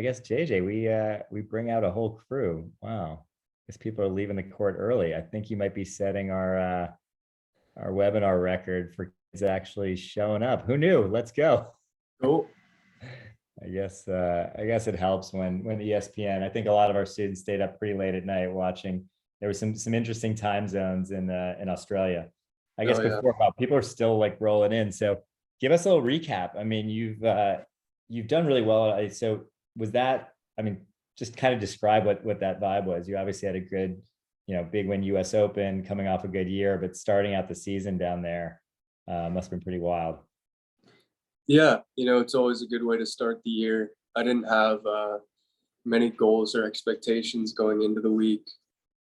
guess JJ, we bring out a whole crew. Wow. Guess people are leaving the court early. I think you might be setting our webinar record for kids actually showing up. Who knew? Let's go. Cool. I guess it helps when ESPN. I think a lot of our students stayed up pretty late at night watching. There was some interesting time zones in Australia. I guess before, wow, people are still like rolling in. So give us a little recap. I mean, you've done really well. So was that? I mean, just kind of describe what that vibe was. You obviously had a good, big win US Open, coming off a good year, but starting out the season down there must have been pretty wild. Yeah, it's always a good way to start the year. I didn't have many goals or expectations going into the week,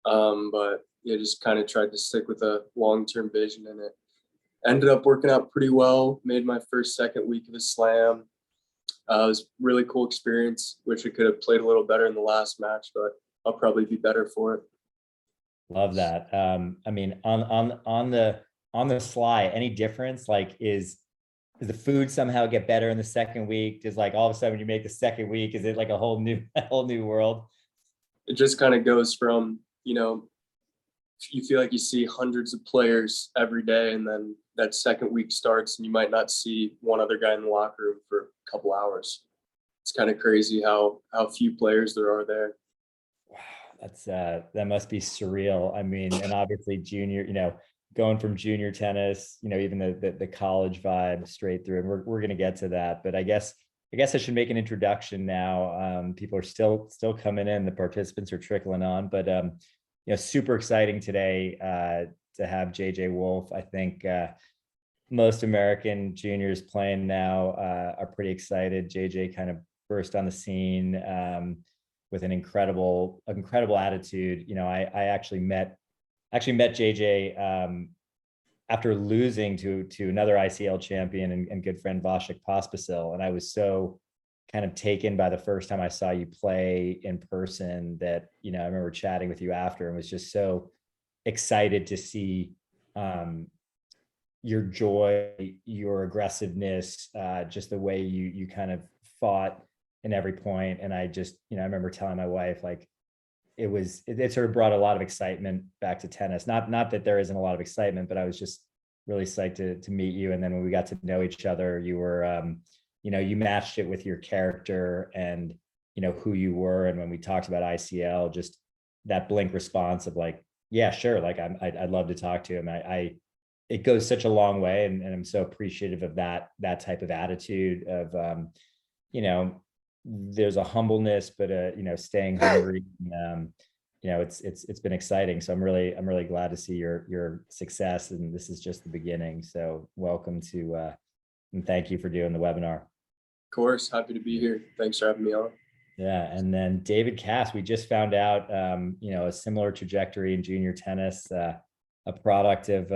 but yeah, just kind of tried to stick with a long-term vision, and it ended up working out pretty well. Made my second week of a slam. It was a really cool experience. Wish I could have played a little better in the last match, but I'll probably be better for it. Love that. I mean, on the sly, any difference? Like, does the food somehow get better in the second week? Does, like, all of a sudden when you make the second week, is it like a whole new world? It just kind of goes from, you feel like you see hundreds of players every day, and then that second week starts and you might not see one other guy in the locker room for a couple hours. It's kind of crazy how few players there are there. Wow, that must be surreal. I mean, and obviously junior, going from junior tennis, even the college vibe straight through, and we're going to get to that. But I guess I should make an introduction now. People are still coming in. The participants are trickling on, but super exciting today to have JJ Wolf. I think most American juniors playing now are pretty excited. JJ kind of burst on the scene with an incredible attitude. I actually met JJ after losing to another ICL champion and good friend Vasek Pospisil, and I was so kind of taken by the first time I saw you play in person that I remember chatting with you after and was just so excited to see your joy, your aggressiveness, just the way you kind of fought in every point. And I just I remember telling my wife, like, it sort of brought a lot of excitement back to tennis. Not that there isn't a lot of excitement, but I was just really psyched to meet you. And then when we got to know each other, you were, you matched it with your character and, who you were. And when we talked about ICL, just that blink response of like, yeah, sure. Like I'd love to talk to him. It goes such a long way. And I'm so appreciative of that type of attitude of, there's a humbleness, but staying hungry. It's been exciting. So I'm really glad to see your success, and this is just the beginning. So welcome to and thank you for doing the webinar. Of course, happy to be here. Thanks for having me on. Yeah, and then David Cass, we just found out a similar trajectory in junior tennis, a product of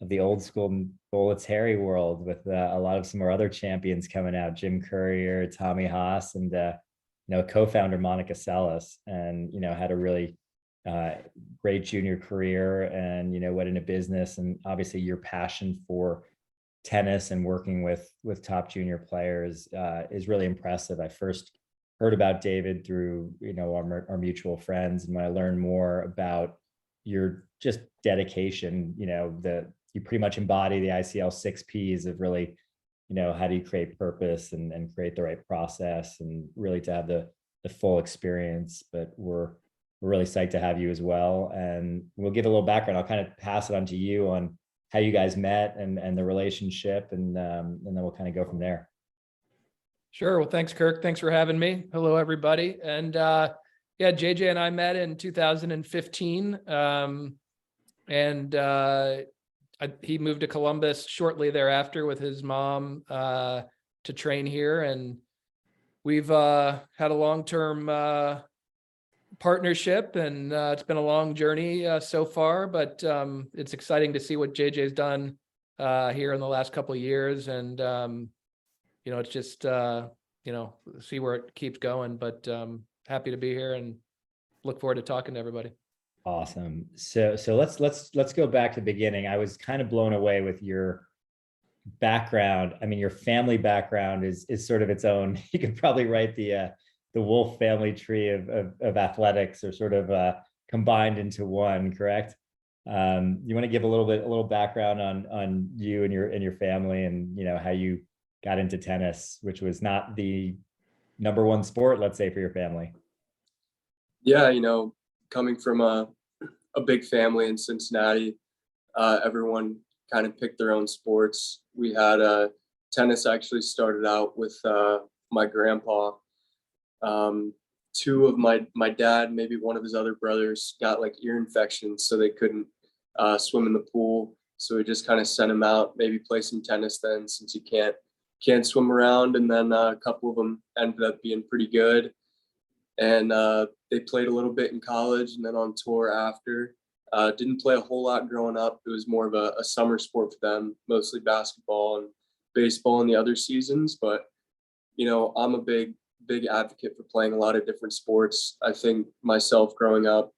the old school Bullets Harry world, with a lot of some more other champions coming out, Jim Courier, Tommy Haas, and co-founder Monica Seles, and had a really great junior career, and went into business. And obviously your passion for tennis and working with top junior players is really impressive. I first heard about David through our mutual friends, and when I learned more about your just dedication, you pretty much embody the ICL 6 Ps of really, how do you create purpose and create the right process, and really to have the full experience. But we're really psyched to have you as well. And we'll give a little background. I'll kind of pass it on to you on how you guys met and the relationship, and then we'll kind of go from there. Sure. Well, thanks, Kirk. Thanks for having me. Hello, everybody. And yeah, JJ and I met in 2015. He moved to Columbus shortly thereafter with his mom to train here. And we've had a long-term partnership, and it's been a long journey so far, but it's exciting to see what JJ's done here in the last couple of years. And, it's just, see where it keeps going, but happy to be here and look forward to talking to everybody. Awesome. So let's go back to the beginning. I was kind of blown away with your background. I mean, your family background is sort of its own. You could probably write the the Wolf family tree of athletics are sort of combined into one, correct? You want to give a little background on you and your family, and how you got into tennis, which was not the number one sport, let's say, for your family. Yeah, coming from a big family in Cincinnati, everyone kind of picked their own sports. We had tennis actually started out with my grandpa. Two of my dad, maybe one of his other brothers, got like ear infections, so they couldn't swim in the pool. So we just kind of sent him out, maybe play some tennis then, since you can't swim around. And then a couple of them ended up being pretty good, and they played a little bit in college and then on tour after. Didn't play a whole lot growing up. It was more of a summer sport for them, mostly basketball and baseball in the other seasons. But I'm a big advocate for playing a lot of different sports. I think myself growing up,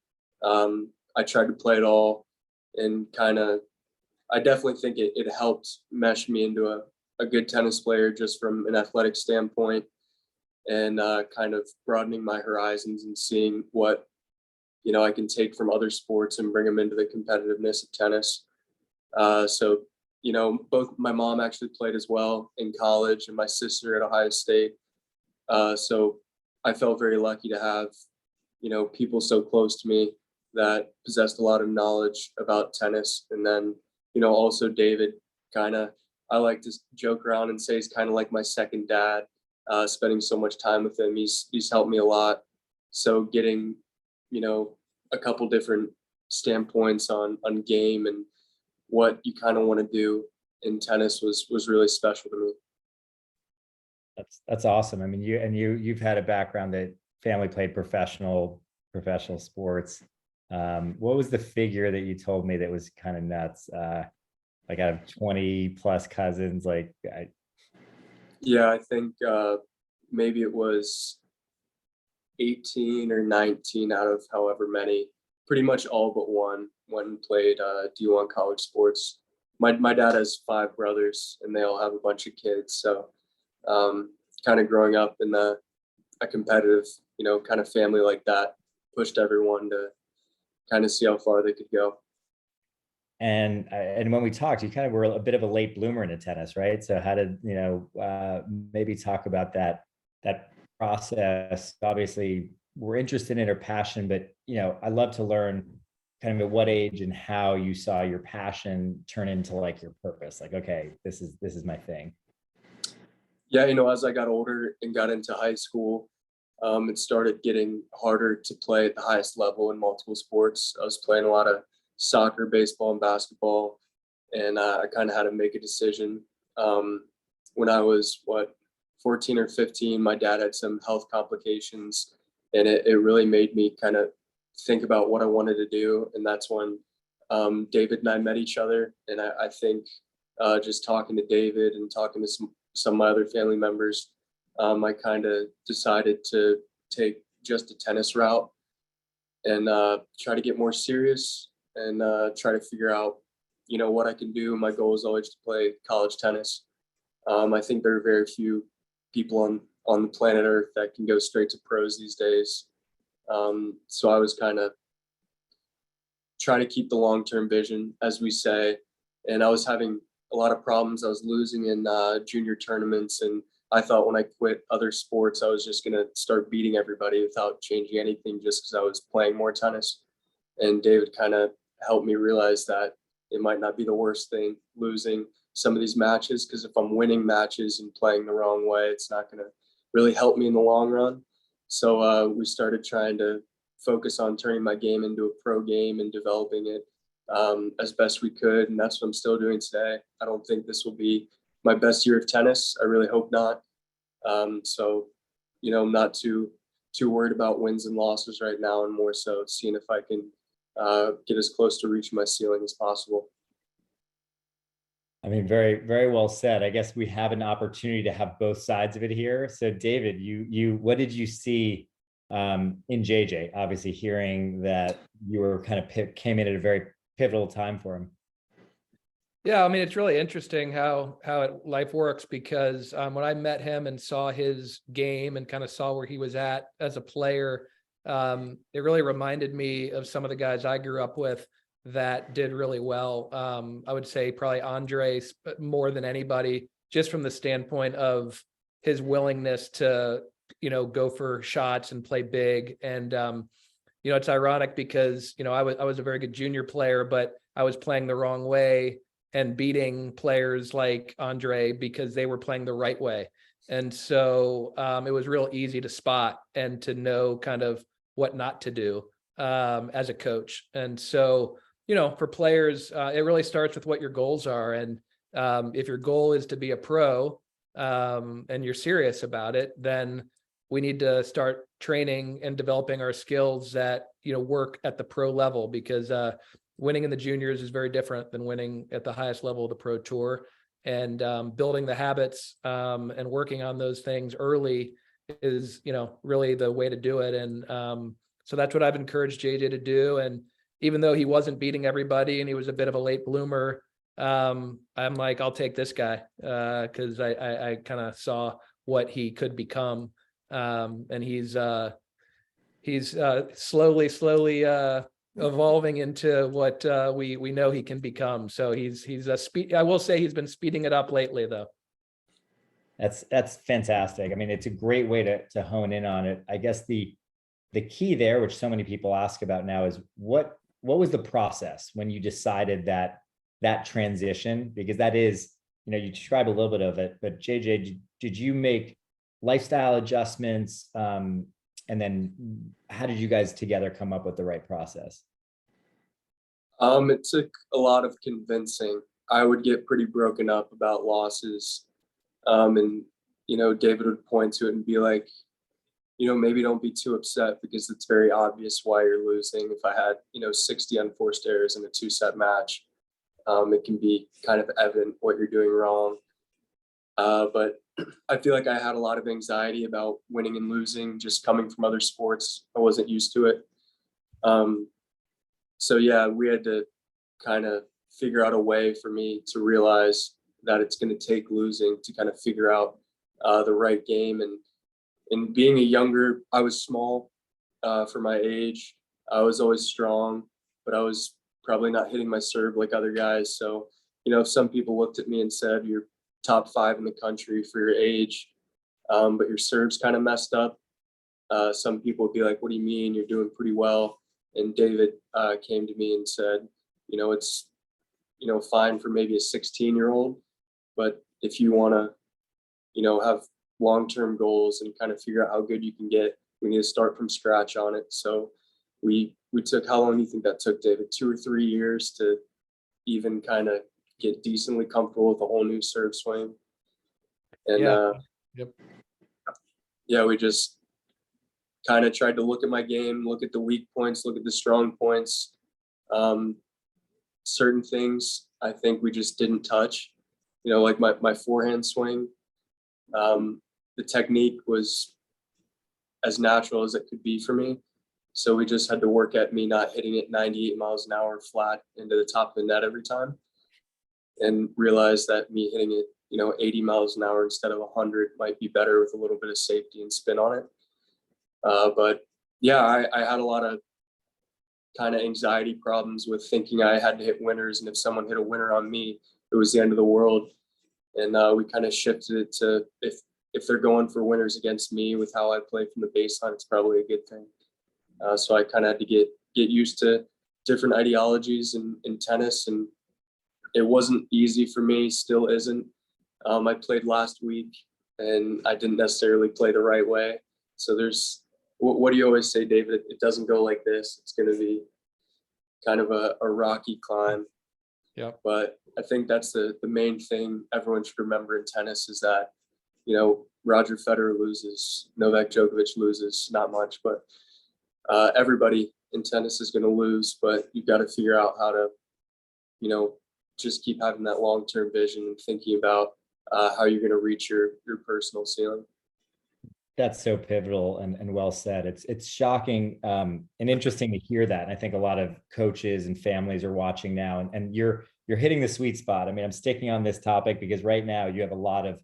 I tried to play it all, and I definitely think it helped mesh me into a good tennis player, just from an athletic standpoint, and kind of broadening my horizons and seeing what I can take from other sports and bring them into the competitiveness of tennis. So both my mom actually played as well in college, and my sister at Ohio State. So I felt very lucky to have people so close to me that possessed a lot of knowledge about tennis. And then also David, I like to joke around and say he's kind of like my second dad. Spending so much time with him, he's helped me a lot. So getting a couple different standpoints on game and what you kind of want to do in tennis was really special to me. That's awesome. I mean, you've had a background that family played professional sports. What was the figure that you told me that was kind of nuts? Like, out of 20 plus cousins, Yeah, I think maybe it was 18 or 19 out of however many. Pretty much all but one played D1 college sports. My dad has 5 brothers, and they all have a bunch of kids. So kind of growing up in a competitive, kind of family like that pushed everyone to kind of see how far they could go. And when we talked, you kind of were a bit of a late bloomer into tennis, right? So how did maybe talk about that process? Obviously, we're interested in our passion, but I love to learn kind of at what age and how you saw your passion turn into like your purpose. Like, okay, this is my thing. Yeah, as I got older and got into high school, it started getting harder to play at the highest level in multiple sports. I was playing a lot of soccer, baseball, and basketball, and I kind of had to make a decision. When I was 14 or 15, my dad had some health complications, and it really made me kind of think about what I wanted to do. And that's when David and I met each other. And I think just talking to David and talking to some of my other family members, I kind of decided to take just a tennis route and try to get more serious and try to figure out, what I can do. My goal is always to play college tennis. I think there are very few people on the planet Earth that can go straight to pros these days. So I was kind of trying to keep the long-term vision, as we say. And I was having a lot of problems. I was losing in junior tournaments, and I thought when I quit other sports, I was just going to start beating everybody without changing anything, just because I was playing more tennis. And David kind of helped me realize that it might not be the worst thing losing some of these matches, because if I'm winning matches and playing the wrong way, it's not going to really help me in the long run. So we started trying to focus on turning my game into a pro game and developing it as best we could. And that's what I'm still doing today. I don't think this will be my best year of tennis. I really hope not. So, I'm not too worried about wins and losses right now, and more so seeing if I can get as close to reaching my ceiling as possible. I mean, very, very well said. I guess we have an opportunity to have both sides of it here. So David, what did you see in JJ? Obviously, hearing that you were kind of came in at a very pivotal time for him. Yeah, I mean, it's really interesting how life works, because when I met him and saw his game and kind of saw where he was at as a player, it really reminded me of some of the guys I grew up with that did really well. I would say probably Andre more than anybody, just from the standpoint of his willingness to, go for shots and play big. And it's ironic because I was a very good junior player, but I was playing the wrong way and beating players like Andre because they were playing the right way. And so it was real easy to spot and to know kind of what not to do as a coach. And so, for players, it really starts with what your goals are. And if your goal is to be a pro and you're serious about it, then we need to start training and developing our skills that, work at the pro level, because winning in the juniors is very different than winning at the highest level of the pro tour. And building the habits and working on those things early is, really the way to do it. And so that's what I've encouraged JJ to do. And even though he wasn't beating everybody and he was a bit of a late bloomer, I'm like, I'll take this guy because I kind of saw what he could become. And he's slowly evolving into what we know he can become. So he's a speed. I will say he's been speeding it up lately, though. That's fantastic. I mean, it's a great way to hone in on it. I guess the key there, which so many people ask about now, is what was the process when you decided that transition? Because that is, you describe a little bit of it, but JJ, did you make lifestyle adjustments? And then how did you guys together come up with the right process? It took a lot of convincing. I would get pretty broken up about losses. And, David would point to it and be like, maybe don't be too upset because it's very obvious why you're losing. If I had, 60 unforced errors in a 2-set match, it can be kind of evident what you're doing wrong. But I feel like I had a lot of anxiety about winning and losing, just coming from other sports. I wasn't used to it. So yeah, we had to kind of figure out a way for me to realize that it's going to take losing to kind of figure out the right game. And being I was small for my age. I was always strong, but I was probably not hitting my serve like other guys. So, if some people looked at me and said, you're top 5 in the country for your age, but your serve's kind of messed up. Some people would be like, what do you mean? You're doing pretty well. And David came to me and said, it's, fine for maybe a 16-year-old, but if you want to, have long-term goals and kind of figure out how good you can get, we need to start from scratch on it. So we took, how long do you think that took, David? 2 or 3 years to even kind of get decently comfortable with a whole new serve swing. And we just kind of tried to look at my game, look at the weak points, look at the strong points. Certain things I think we just didn't touch, like my forehand swing. The technique was as natural as it could be for me. So we just had to work at me not hitting it 98 miles an hour flat into the top of the net every time, and realize that me hitting it, 80 miles an hour instead of 100 might be better with a little bit of safety and spin on it. But yeah, I had a lot of kind of anxiety problems with thinking I had to hit winners. And if someone hit a winner on me, it was the end of the world. And we kind of shifted it to if they're going for winners against me with how I play from the baseline, it's probably a good thing. So I kind of had to get used to different ideologies in tennis, and it wasn't easy for me, still isn't. I played last week and I didn't necessarily play the right way. So what do you always say, David? It doesn't go like this. It's going to be kind of a rocky climb. Yeah. But I think that's the main thing everyone should remember in tennis is that, Roger Federer loses, Novak Djokovic loses, not much, but everybody in tennis is going to lose, but you've got to figure out how to, just keep having that long-term vision and thinking about how you're going to reach your personal ceiling. That's so pivotal and well said. It's shocking and interesting to hear that. And I think a lot of coaches and families are watching now, and your you're hitting the sweet spot. I mean, I'm sticking on this topic because right now you have a lot of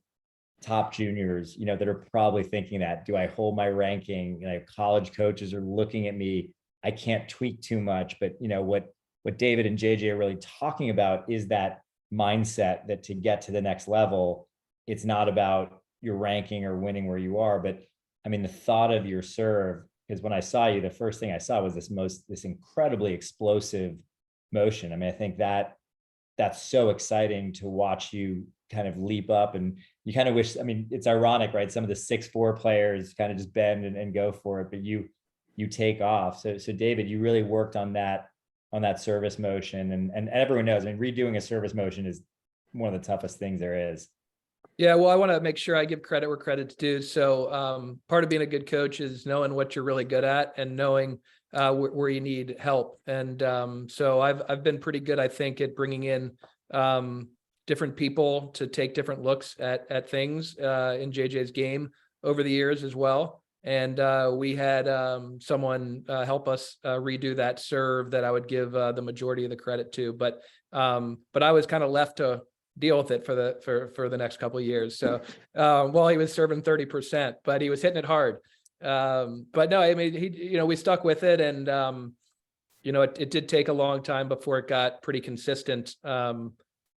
top juniors, that are probably thinking that, do I hold my ranking? College coaches are looking at me. I can't tweak too much, but what David and JJ are really talking about is that mindset that to get to the next level, it's not about your ranking or winning where you are, but I mean, the thought of your serve, because when I saw you, the first thing I saw was this incredibly explosive motion. I mean, I think that's so exciting to watch you kind of leap up, and you kind of wish, I mean, it's ironic, right? Some of the 6'4" players kind of just bend and go for it, but you take off. So David, you really worked on that service motion, and everyone knows, I mean, redoing a service motion is one of the toughest things there is. Yeah, well, I want to make sure I give credit where credit's due. So part of being a good coach is knowing what you're really good at and knowing where you need help. And so I've been pretty good, I think, at bringing in different people to take different looks at things in JJ's game over the years as well. And we had someone help us redo that serve that I would give the majority of the credit to. But I was kind of left to deal with it for the next couple of years. So well, he was serving 30%, but he was hitting it hard. But no, I mean, we stuck with it, and it did take a long time before it got pretty consistent.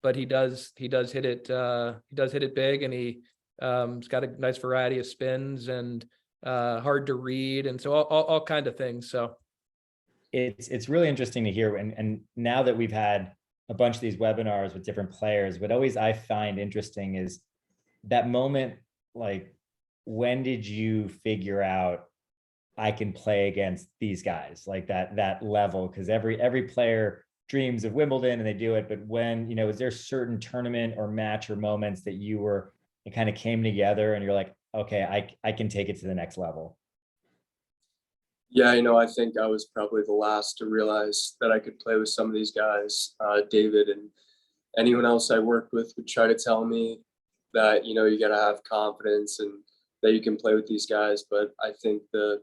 But he does hit it. He does hit it big, and he's got a nice variety of spins and hard to read, and so all kind of things. So it's really interesting to hear, and now that we've had a bunch of these webinars with different players, what always I find interesting is that moment, like, when did you figure out I can play against these guys, like that level? Because every player dreams of Wimbledon and they do it, but when, is there a certain tournament or match or moments that it kind of came together and you're like, okay, I can take it to the next level? Yeah, I think I was probably the last to realize that I could play with some of these guys. David and anyone else I worked with would try to tell me that, you got to have confidence and that you can play with these guys. But I think the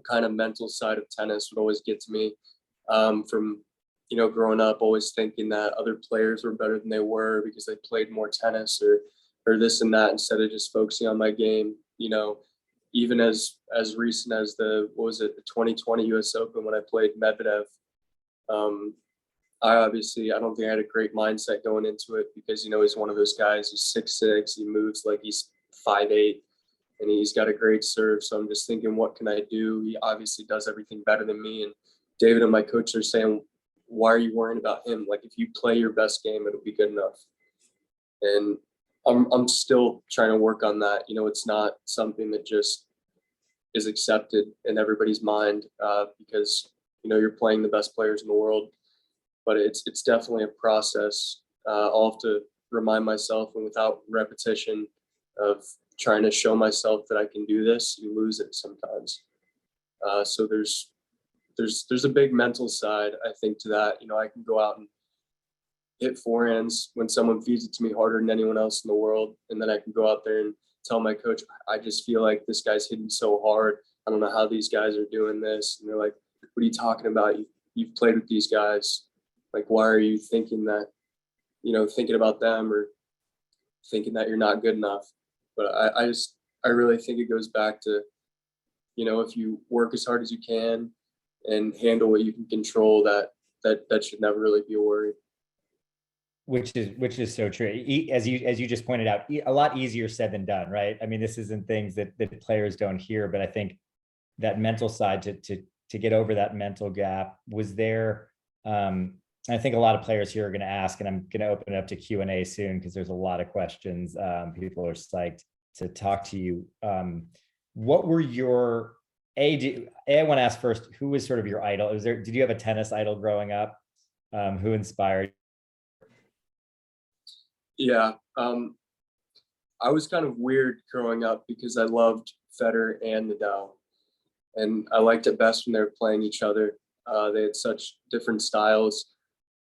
kind of mental side of tennis would always get to me from, growing up, always thinking that other players were better than they were because they played more tennis or this and that, instead of just focusing on my game. Even as recent as the 2020 US Open when I played Medvedev, I don't think I had a great mindset going into it because, he's one of those guys who's 6'6", he moves like he's 5'8", and he's got a great serve. So I'm just thinking, what can I do? He obviously does everything better than me. And David and my coach are saying, why are you worrying about him? Like, if you play your best game, it'll be good enough. And I'm still trying to work on that. It's not something that just is accepted in everybody's mind because, you're playing the best players in the world, but it's definitely a process. I'll have to remind myself, and without repetition of trying to show myself that I can do this, you lose it sometimes. So there's a big mental side, I think, to that. I can go out and hit forehands when someone feeds it to me harder than anyone else in the world. And then I can go out there and tell my coach, I just feel like this guy's hitting so hard. I don't know how these guys are doing this. And they're like, what are you talking about? You've played with these guys. Like, why are you thinking that, thinking about them or thinking that you're not good enough? But I really think it goes back to, if you work as hard as you can and handle what you can control, that should never really be a worry. Which is so true. As you just pointed out, a lot easier said than done, right? I mean, this isn't things that players don't hear, but I think that mental side to get over that mental gap was there. I think a lot of players here are going to ask, and I'm going to open it up to Q&A soon because there's a lot of questions. People are psyched to talk to you. What were your I want to ask first, who was sort of your idol? Did you have a tennis idol growing up? Who inspired? Yeah, I was kind of weird growing up because I loved Federer and Nadal, and I liked it best when they were playing each other. They had such different styles.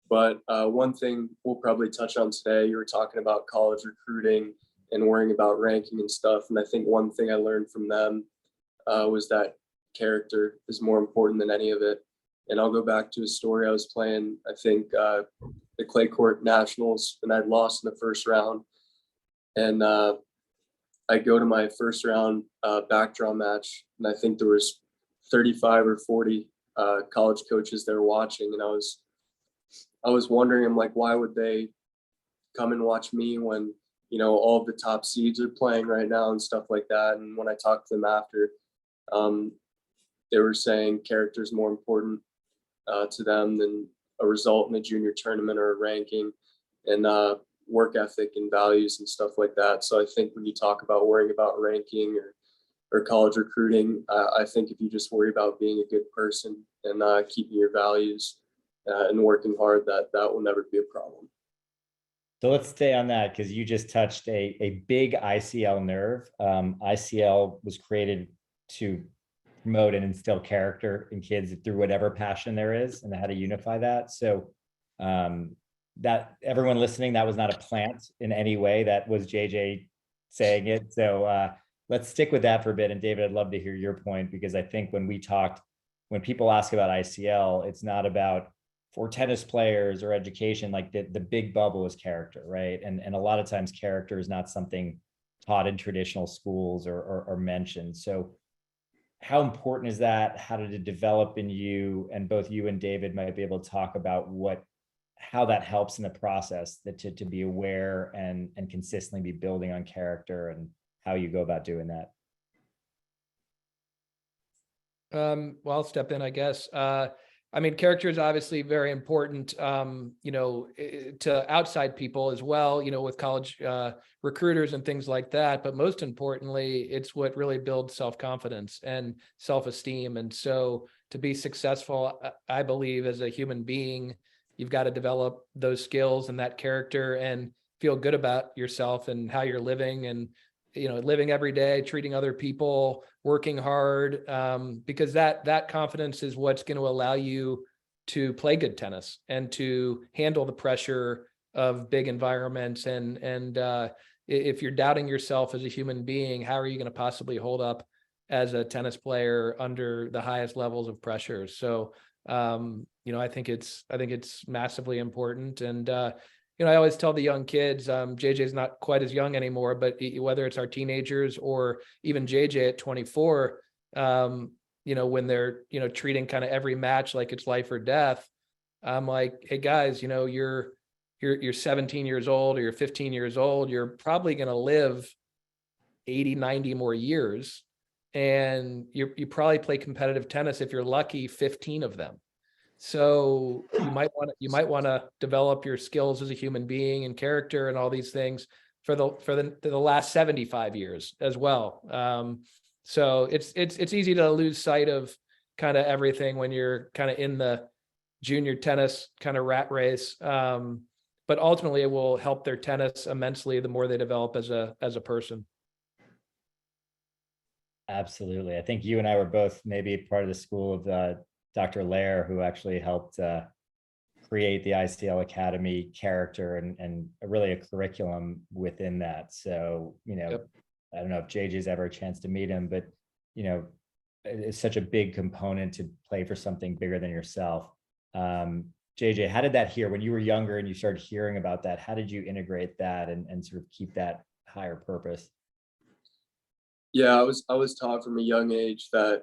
But one thing we'll probably touch on today, you were talking about college recruiting and worrying about ranking and stuff. And I think one thing I learned from them was that character is more important than any of it. And I'll go back to a story I was playing, I think the clay court nationals, and I'd lost in the first round. And I go to my first round back draw match, and I think there was 35 or 40 college coaches there watching, and I was wondering, I'm like, why would they come and watch me when, you know, all of the top seeds are playing right now and stuff like that. And when I talked to them after, they were saying character is more important to them than a result in a junior tournament or a ranking, and work ethic and values and stuff like that. So I think when you talk about worrying about ranking or college recruiting, I think if you just worry about being a good person and keeping your values and working hard, that will never be a problem. So let's stay on that, because you just touched a big ICL nerve. ICL was created to promote and instill character in kids through whatever passion there is, and how to unify that. So that everyone listening, that was not a plant in any way. That was JJ saying it. So let's stick with that for a bit. And David, I'd love to hear your point, because I think when people ask about ICL, it's not about for tennis players or education, like the big bubble is character, right? And a lot of times character is not something taught in traditional schools or mentioned. So how important is that? How did it develop in you? And both you and David might be able to talk about how that helps in the process, that to be aware and consistently be building on character, and how you go about doing that. Well, I'll step in, I guess. I mean, character is obviously very important, you know, to outside people as well, you know, with college recruiters and things like that. But most importantly, it's what really builds self-confidence and self-esteem. And so to be successful, I believe, as a human being, you've got to develop those skills and that character and feel good about yourself and how you're living, and, you know, living every day, treating other people, working hard, because that confidence is what's going to allow you to play good tennis and to handle the pressure of big environments. And if you're doubting yourself as a human being, how are you going to possibly hold up as a tennis player under the highest levels of pressure? So, you know, I think it's massively important. And you know, I always tell the young kids, JJ's not quite as young anymore, but whether it's our teenagers or even JJ at 24, you know, when they're, you know, treating kind of every match like it's life or death, I'm like, hey guys, you know, you're 17 years old or you're 15 years old, you're probably going to live 80, 90 more years. And you probably play competitive tennis, if you're lucky, 15 of them. So you might want to develop your skills as a human being and character and all these things for the last 75 years as well. So it's easy to lose sight of kind of everything when you're kind of in the junior tennis kind of rat race. But ultimately it will help their tennis immensely the more they develop as a person. Absolutely. I think you and I were both maybe part of the school of Dr. Lair, who actually helped create the ICL Academy character and really a curriculum within that. So, you know, Yep. I don't know if JJ's ever a chance to meet him, but, you know, it's such a big component to play for something bigger than yourself. JJ, how did that hear when you were younger and you started hearing about that? How did you integrate that and sort of keep that higher purpose? Yeah, I was taught from a young age that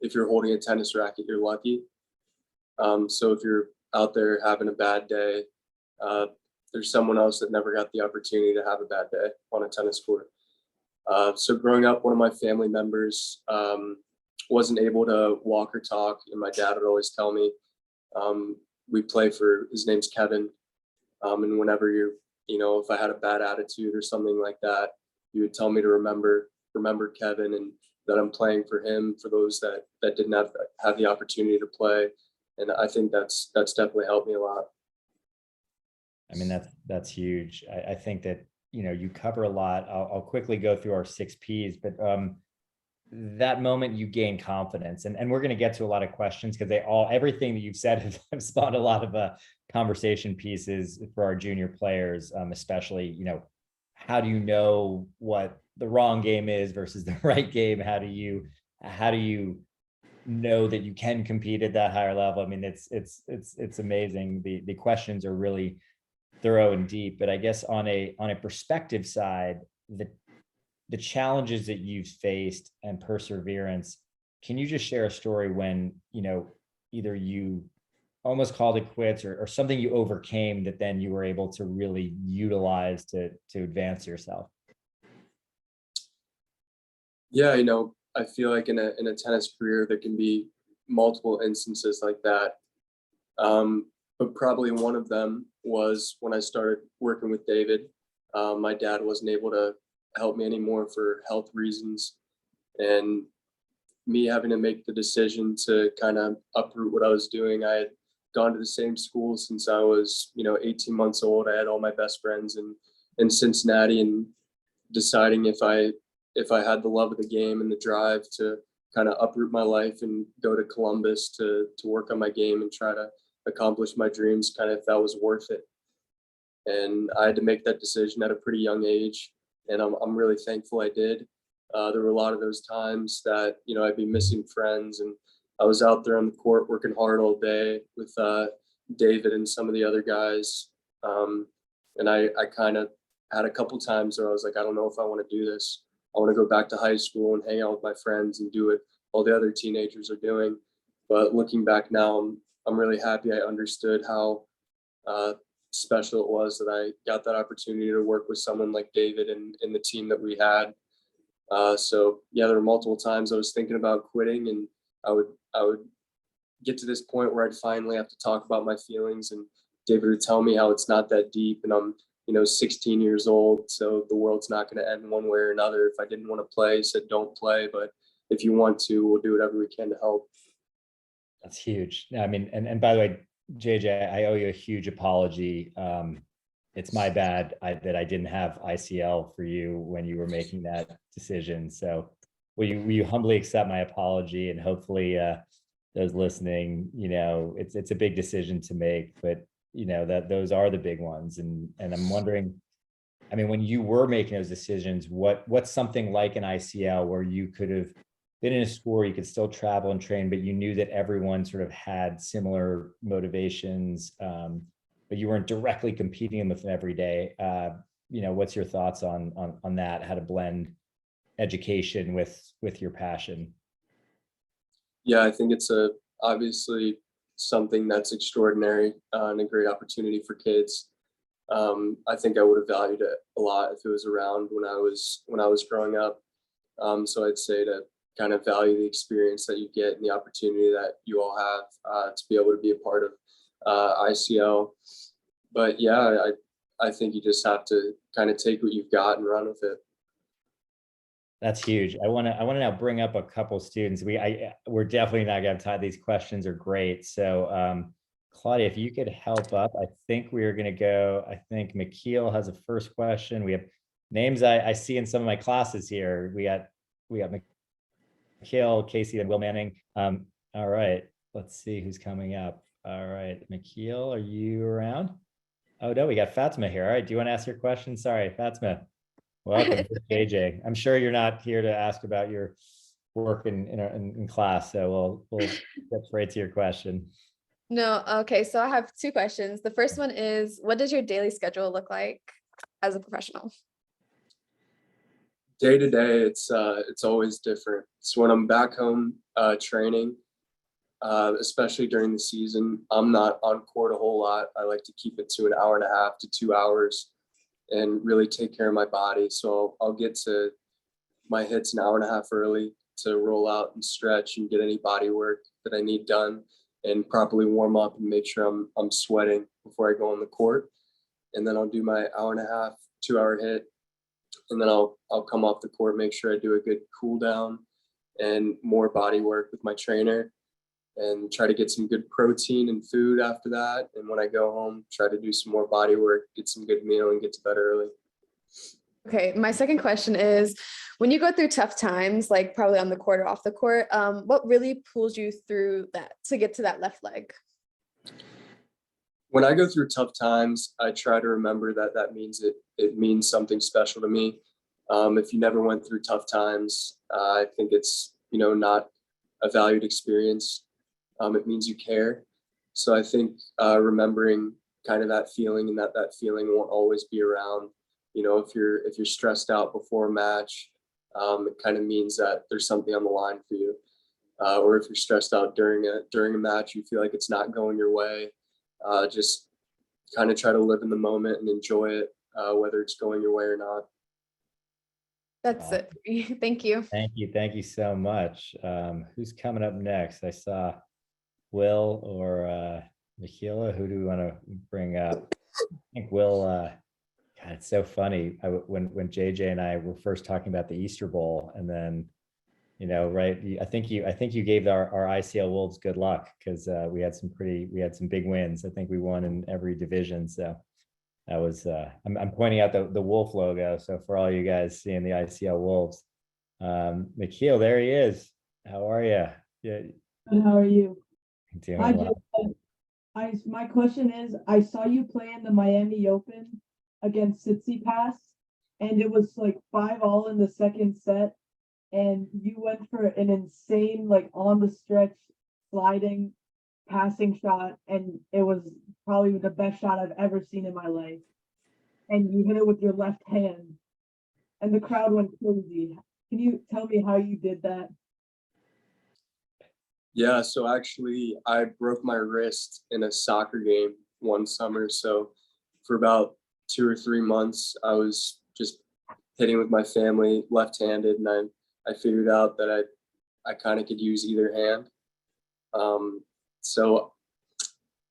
if you're holding a tennis racket, you're lucky. So if you're out there having a bad day, there's someone else that never got the opportunity to have a bad day on a tennis court. So growing up, one of my family members wasn't able to walk or talk, and my dad would always tell me, we play for, his name's Kevin. And whenever you know, if I had a bad attitude or something like that, you would tell me to remember Kevin, and that I'm playing for him, for those that didn't have the opportunity to play. And I think that's definitely helped me a lot. I mean, that's huge. I think that, you know, you cover a lot. I'll quickly go through our 6 Ps, but that moment you gain confidence, and we're going to get to a lot of questions, because everything that you've said have spawned a lot of conversation pieces for our junior players, especially, you know, how do you know what the wrong game is versus the right game? How do you know that you can compete at that higher level. I mean, it's amazing. The questions are really thorough and deep, but I guess on a perspective side, the challenges that you've faced and perseverance, can you just share a story when, either you almost called it quits or something you overcame that then you were able to really utilize to advance yourself? Yeah, I feel like in a tennis career, there can be multiple instances like that. But probably one of them was when I started working with David. My dad wasn't able to help me anymore for health reasons. And me having to make the decision to kind of uproot what I was doing. I had gone to the same school since I was, 18 months old. I had all my best friends in Cincinnati, and deciding if I had the love of the game and the drive to kind of uproot my life and go to Columbus to work on my game and try to accomplish my dreams, kind of if that was worth it. And I had to make that decision at a pretty young age, and I'm really thankful I did. There were a lot of those times that I'd be missing friends, and I was out there on the court working hard all day with David and some of the other guys. And I kind of had a couple times where I was like, I don't know if I want to do this. I want to go back to high school and hang out with my friends and do it all the other teenagers are doing. But looking back now, I'm really happy I understood how special it was that I got that opportunity to work with someone like David and the team that we had. So yeah, there were multiple times I was thinking about quitting, and I would get to this point where I'd finally have to talk about my feelings, and David would tell me how it's not that deep, and I'm 16 years old, so the world's not going to end one way or another. If I didn't want to play, he said don't play, but if you want to, we'll do whatever we can to help. That's huge. I mean, and by the way, JJ, I owe you a huge apology. It's my bad that I didn't have ICL for you when you were making that decision. So will you humbly accept my apology, and hopefully those listening, it's a big decision to make, but that those are the big ones. And I'm wondering, I mean, when you were making those decisions, what's something like an ICL where you could have been in a school where you could still travel and train, but you knew that everyone sort of had similar motivations, but you weren't directly competing with them every day. What's your thoughts on that? How to blend education with your passion? Yeah, I think it's obviously something that's extraordinary and a great opportunity for kids. I think I would have valued it a lot if it was around when I was growing up. So I'd say to kind of value the experience that you get and the opportunity that you all have to be able to be a part of ICL. But yeah, I think you just have to kind of take what you've got and run with it. That's huge. I want to now bring up a couple students. We're definitely not going to have time. These questions are great. So Claudia, if you could help up, I think we're going to go. I think McKeel has a first question. We have names I see in some of my classes here. We got McKeel, Casey, and Will Manning. All right, let's see who's coming up. All right, McKeel, are you around? Oh no, we got Fatima here. All right, do you want to ask your question? Sorry, Fatima. Welcome, JJ. I'm sure you're not here to ask about your work in class, so we'll get right to your question. No, okay. So I have two questions. The first one is, what does your daily schedule look like as a professional? Day to day, it's always different. So when I'm back home training, especially during the season, I'm not on court a whole lot. I like to keep it to an hour and a half to 2 hours and really take care of my body. So I'll get to my hits an hour and a half early to roll out and stretch and get any body work that I need done and properly warm up and make sure I'm sweating before I go on the court. And then I'll do my hour and a half, 2 hour hit. And then I'll come off the court, make sure I do a good cool down and more body work with my trainer, and try to get some good protein and food after that. And when I go home, try to do some more body work, get some good meal, and get to bed early. Okay, my second question is, when you go through tough times, like probably on the court or off the court, what really pulls you through that to get to that left leg? When I go through tough times, I try to remember that means it means something special to me. If you never went through tough times, I think it's not a valued experience. It means you care. So I think remembering kind of that feeling, and that feeling won't always be around. You know, if you're stressed out before a match, it kind of means that there's something on the line for you. Or if you're stressed out during a match, you feel like it's not going your way. Just kind of try to live in the moment and enjoy it, whether it's going your way or not. That's it. Thank you. Thank you so much. Who's coming up next? I saw Will or Michaela. Who do we want to bring up? I think Will. God, it's so funny. When JJ and I were first talking about the Easter Bowl, and then, you know, right? I think you gave our ICL Wolves good luck, because we had some big wins. I think we won in every division. So that was I'm pointing out the Wolf logo. So for all you guys seeing the ICL Wolves, Mikhail, there he is. How are you? Yeah. And how are you? Doing Hi, well. Jason. My question is, I saw you play in the Miami Open against Tsitsipas, and it was like 5-all in the second set, and you went for an insane, like on the stretch, sliding, passing shot, and it was probably the best shot I've ever seen in my life. And you hit it with your left hand, and the crowd went crazy. Can you tell me how you did that? Yeah, so actually I broke my wrist in a soccer game one summer. So for about 2 or 3 months, I was just hitting with my family left-handed, and I figured out that I kind of could use either hand. So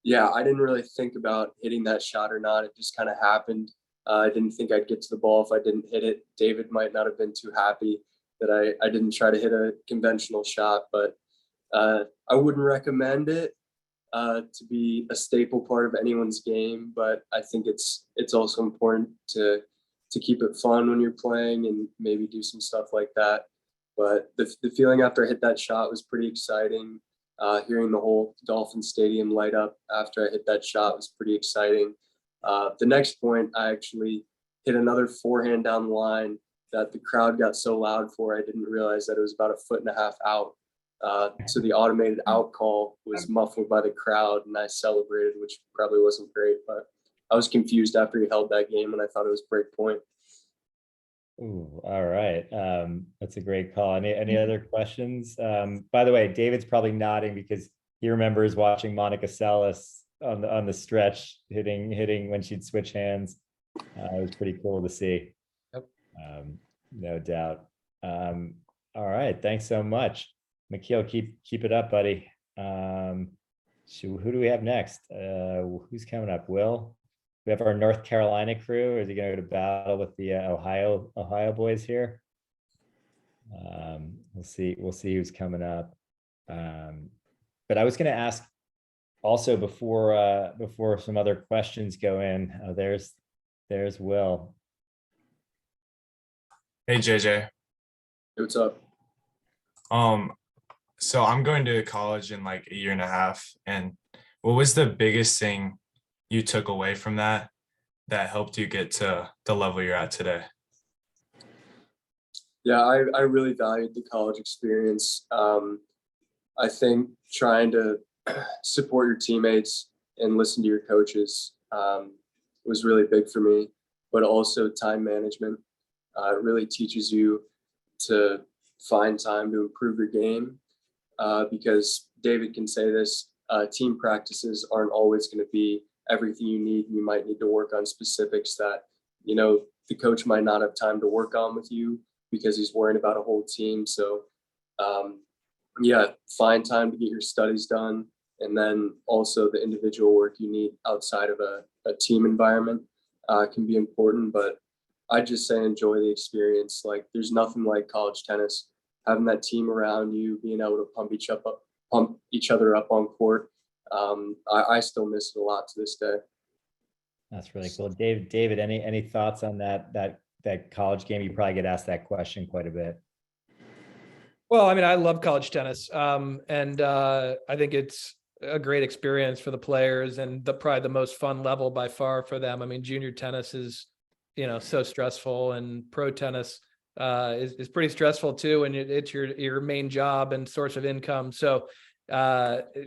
yeah, I didn't really think about hitting that shot or not. It just kind of happened. I didn't think I'd get to the ball if I didn't hit it. David might not have been too happy that I didn't try to hit a conventional shot, but I wouldn't recommend it to be a staple part of anyone's game, but I think it's also important to keep it fun when you're playing and maybe do some stuff like that. But the feeling after I hit that shot was pretty exciting. Hearing the whole Dolphin Stadium light up after I hit that shot was pretty exciting. The next point, I actually hit another forehand down the line that the crowd got so loud for, I didn't realize that it was about 1.5 feet out. So the automated out call was muffled by the crowd, and I celebrated, which probably wasn't great, but I was confused after he held that game, and I thought it was break point. Ooh, all right. That's a great call. Any other questions? By the way, David's probably nodding because he remembers watching Monica Seles on the stretch hitting when she'd switch hands. It was pretty cool to see. Yep. No doubt. All right. Thanks so much. Mikhail, keep it up, buddy. So who do we have next? Who's coming up? Will? We have our North Carolina crew. Is he going to go to battle with the Ohio boys here? We'll see who's coming up. But I was going to ask also before some other questions go in. There's Will. Hey JJ. Hey, what's up? So I'm going to college in like 1.5 years, and what was the biggest thing you took away from that helped you get to the level you're at today? Yeah, I really valued the college experience. I think trying to support your teammates and listen to your coaches was really big for me, but also time management. It really teaches you to find time to improve your game, because David can say this, team practices aren't always going to be everything you need. You might need to work on specifics that, you know, the coach might not have time to work on with you because he's worrying about a whole team. So yeah, find time to get your studies done. And then also the individual work you need outside of a team environment can be important. But I just say enjoy the experience. Like, there's nothing like college tennis. Having that team around you, being able to pump each other up on court. I still miss it a lot to this day. That's really cool. David, any thoughts on that college game? You probably get asked that question quite a bit. Well, I mean, I love college tennis. And I think it's a great experience for the players, and probably the most fun level by far for them. I mean, junior tennis is, so stressful, and pro tennis is pretty stressful too, and it's your main job and source of income. So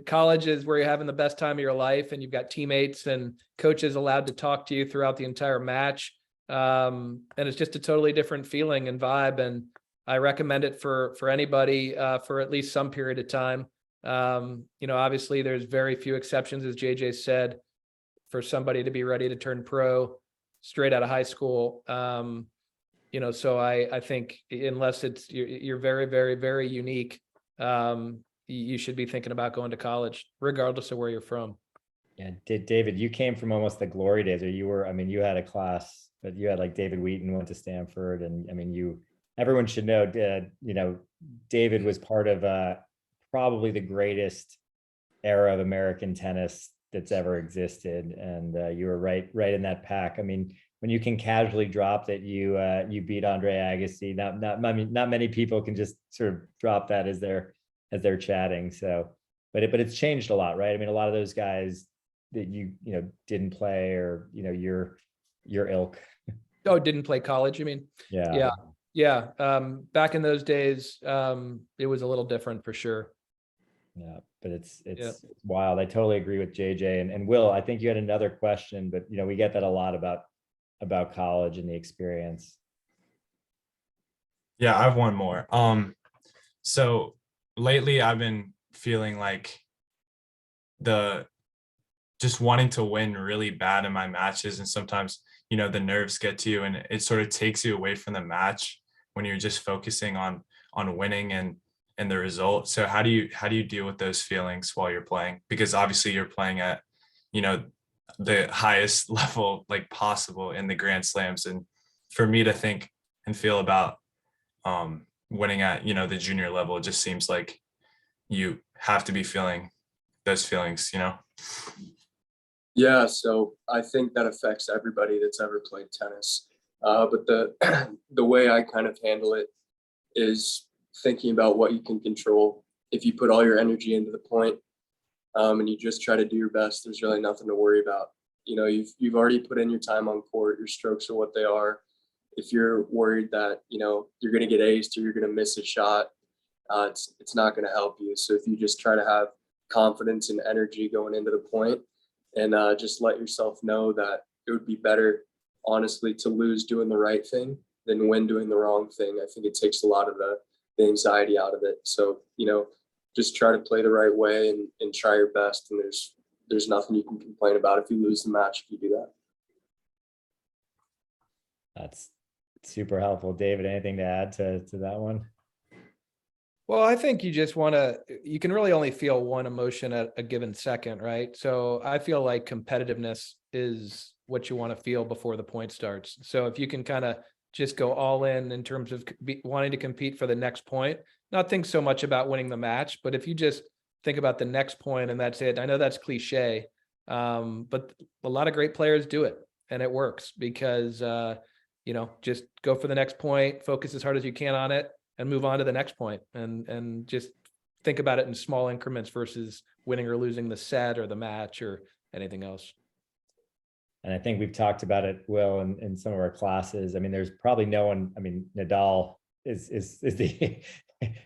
college is where you're having the best time of your life, and you've got teammates and coaches allowed to talk to you throughout the entire match. And it's just a totally different feeling and vibe. And I recommend it for anybody for at least some period of time. Obviously there's very few exceptions, as JJ said, for somebody to be ready to turn pro straight out of high school. So I think unless you're very, very, very unique, you should be thinking about going to college, regardless of where you're from. Yeah, David, you came from almost the glory days, or you had a class, but you had like David Wheaton went to Stanford, and everyone should know, David was part of probably the greatest era of American tennis that's ever existed, and you were right in that pack. When you can casually drop that you beat Andre Agassi, not many people can just sort of drop that as they're chatting. So, but it's changed a lot, right? A lot of those guys that you didn't play, or your ilk. Oh, didn't play college, you mean? Yeah. Back in those days, it was a little different for sure. Yeah, but it's wild. I totally agree with JJ and Will. I think you had another question, but we get that a lot about college and the experience. Yeah, I have one more. So lately I've been feeling like just wanting to win really bad in my matches, and sometimes the nerves get to you, and it sort of takes you away from the match when you're just focusing on winning and the result. So how do you deal with those feelings while you're playing? Because obviously you're playing at the highest level like possible in the Grand Slams, and for me to think and feel about winning at the junior level, it just seems like you have to be feeling those feelings. Yeah, so I think that affects everybody that's ever played tennis. But the way I kind of handle it is thinking about what you can control. If you put all your energy into the point, and you just try to do your best, there's really nothing to worry about. You've already put in your time on court. Your strokes are what they are. If you're worried that you're going to get aced or you're going to miss a shot, it's not going to help you. So if you just try to have confidence and energy going into the point, and just let yourself know that it would be better, honestly, to lose doing the right thing than win doing the wrong thing. I think it takes a lot of the anxiety out of it. So just try to play the right way and try your best. And there's nothing you can complain about if you lose the match if you do that. That's super helpful. David, anything to add to that one? Well, I think you can really only feel one emotion at a given second, right? So I feel like competitiveness is what you want to feel before the point starts. So if you can kind of just go all in terms of wanting to compete for the next point, not think so much about winning the match, but if you just think about the next point and that's it. I know that's cliche, but a lot of great players do it, and it works because, just go for the next point, focus as hard as you can on it, and move on to the next point, and just think about it in small increments versus winning or losing the set or the match or anything else. And I think we've talked about it, Will, in some of our classes. There's probably no one. Nadal is the.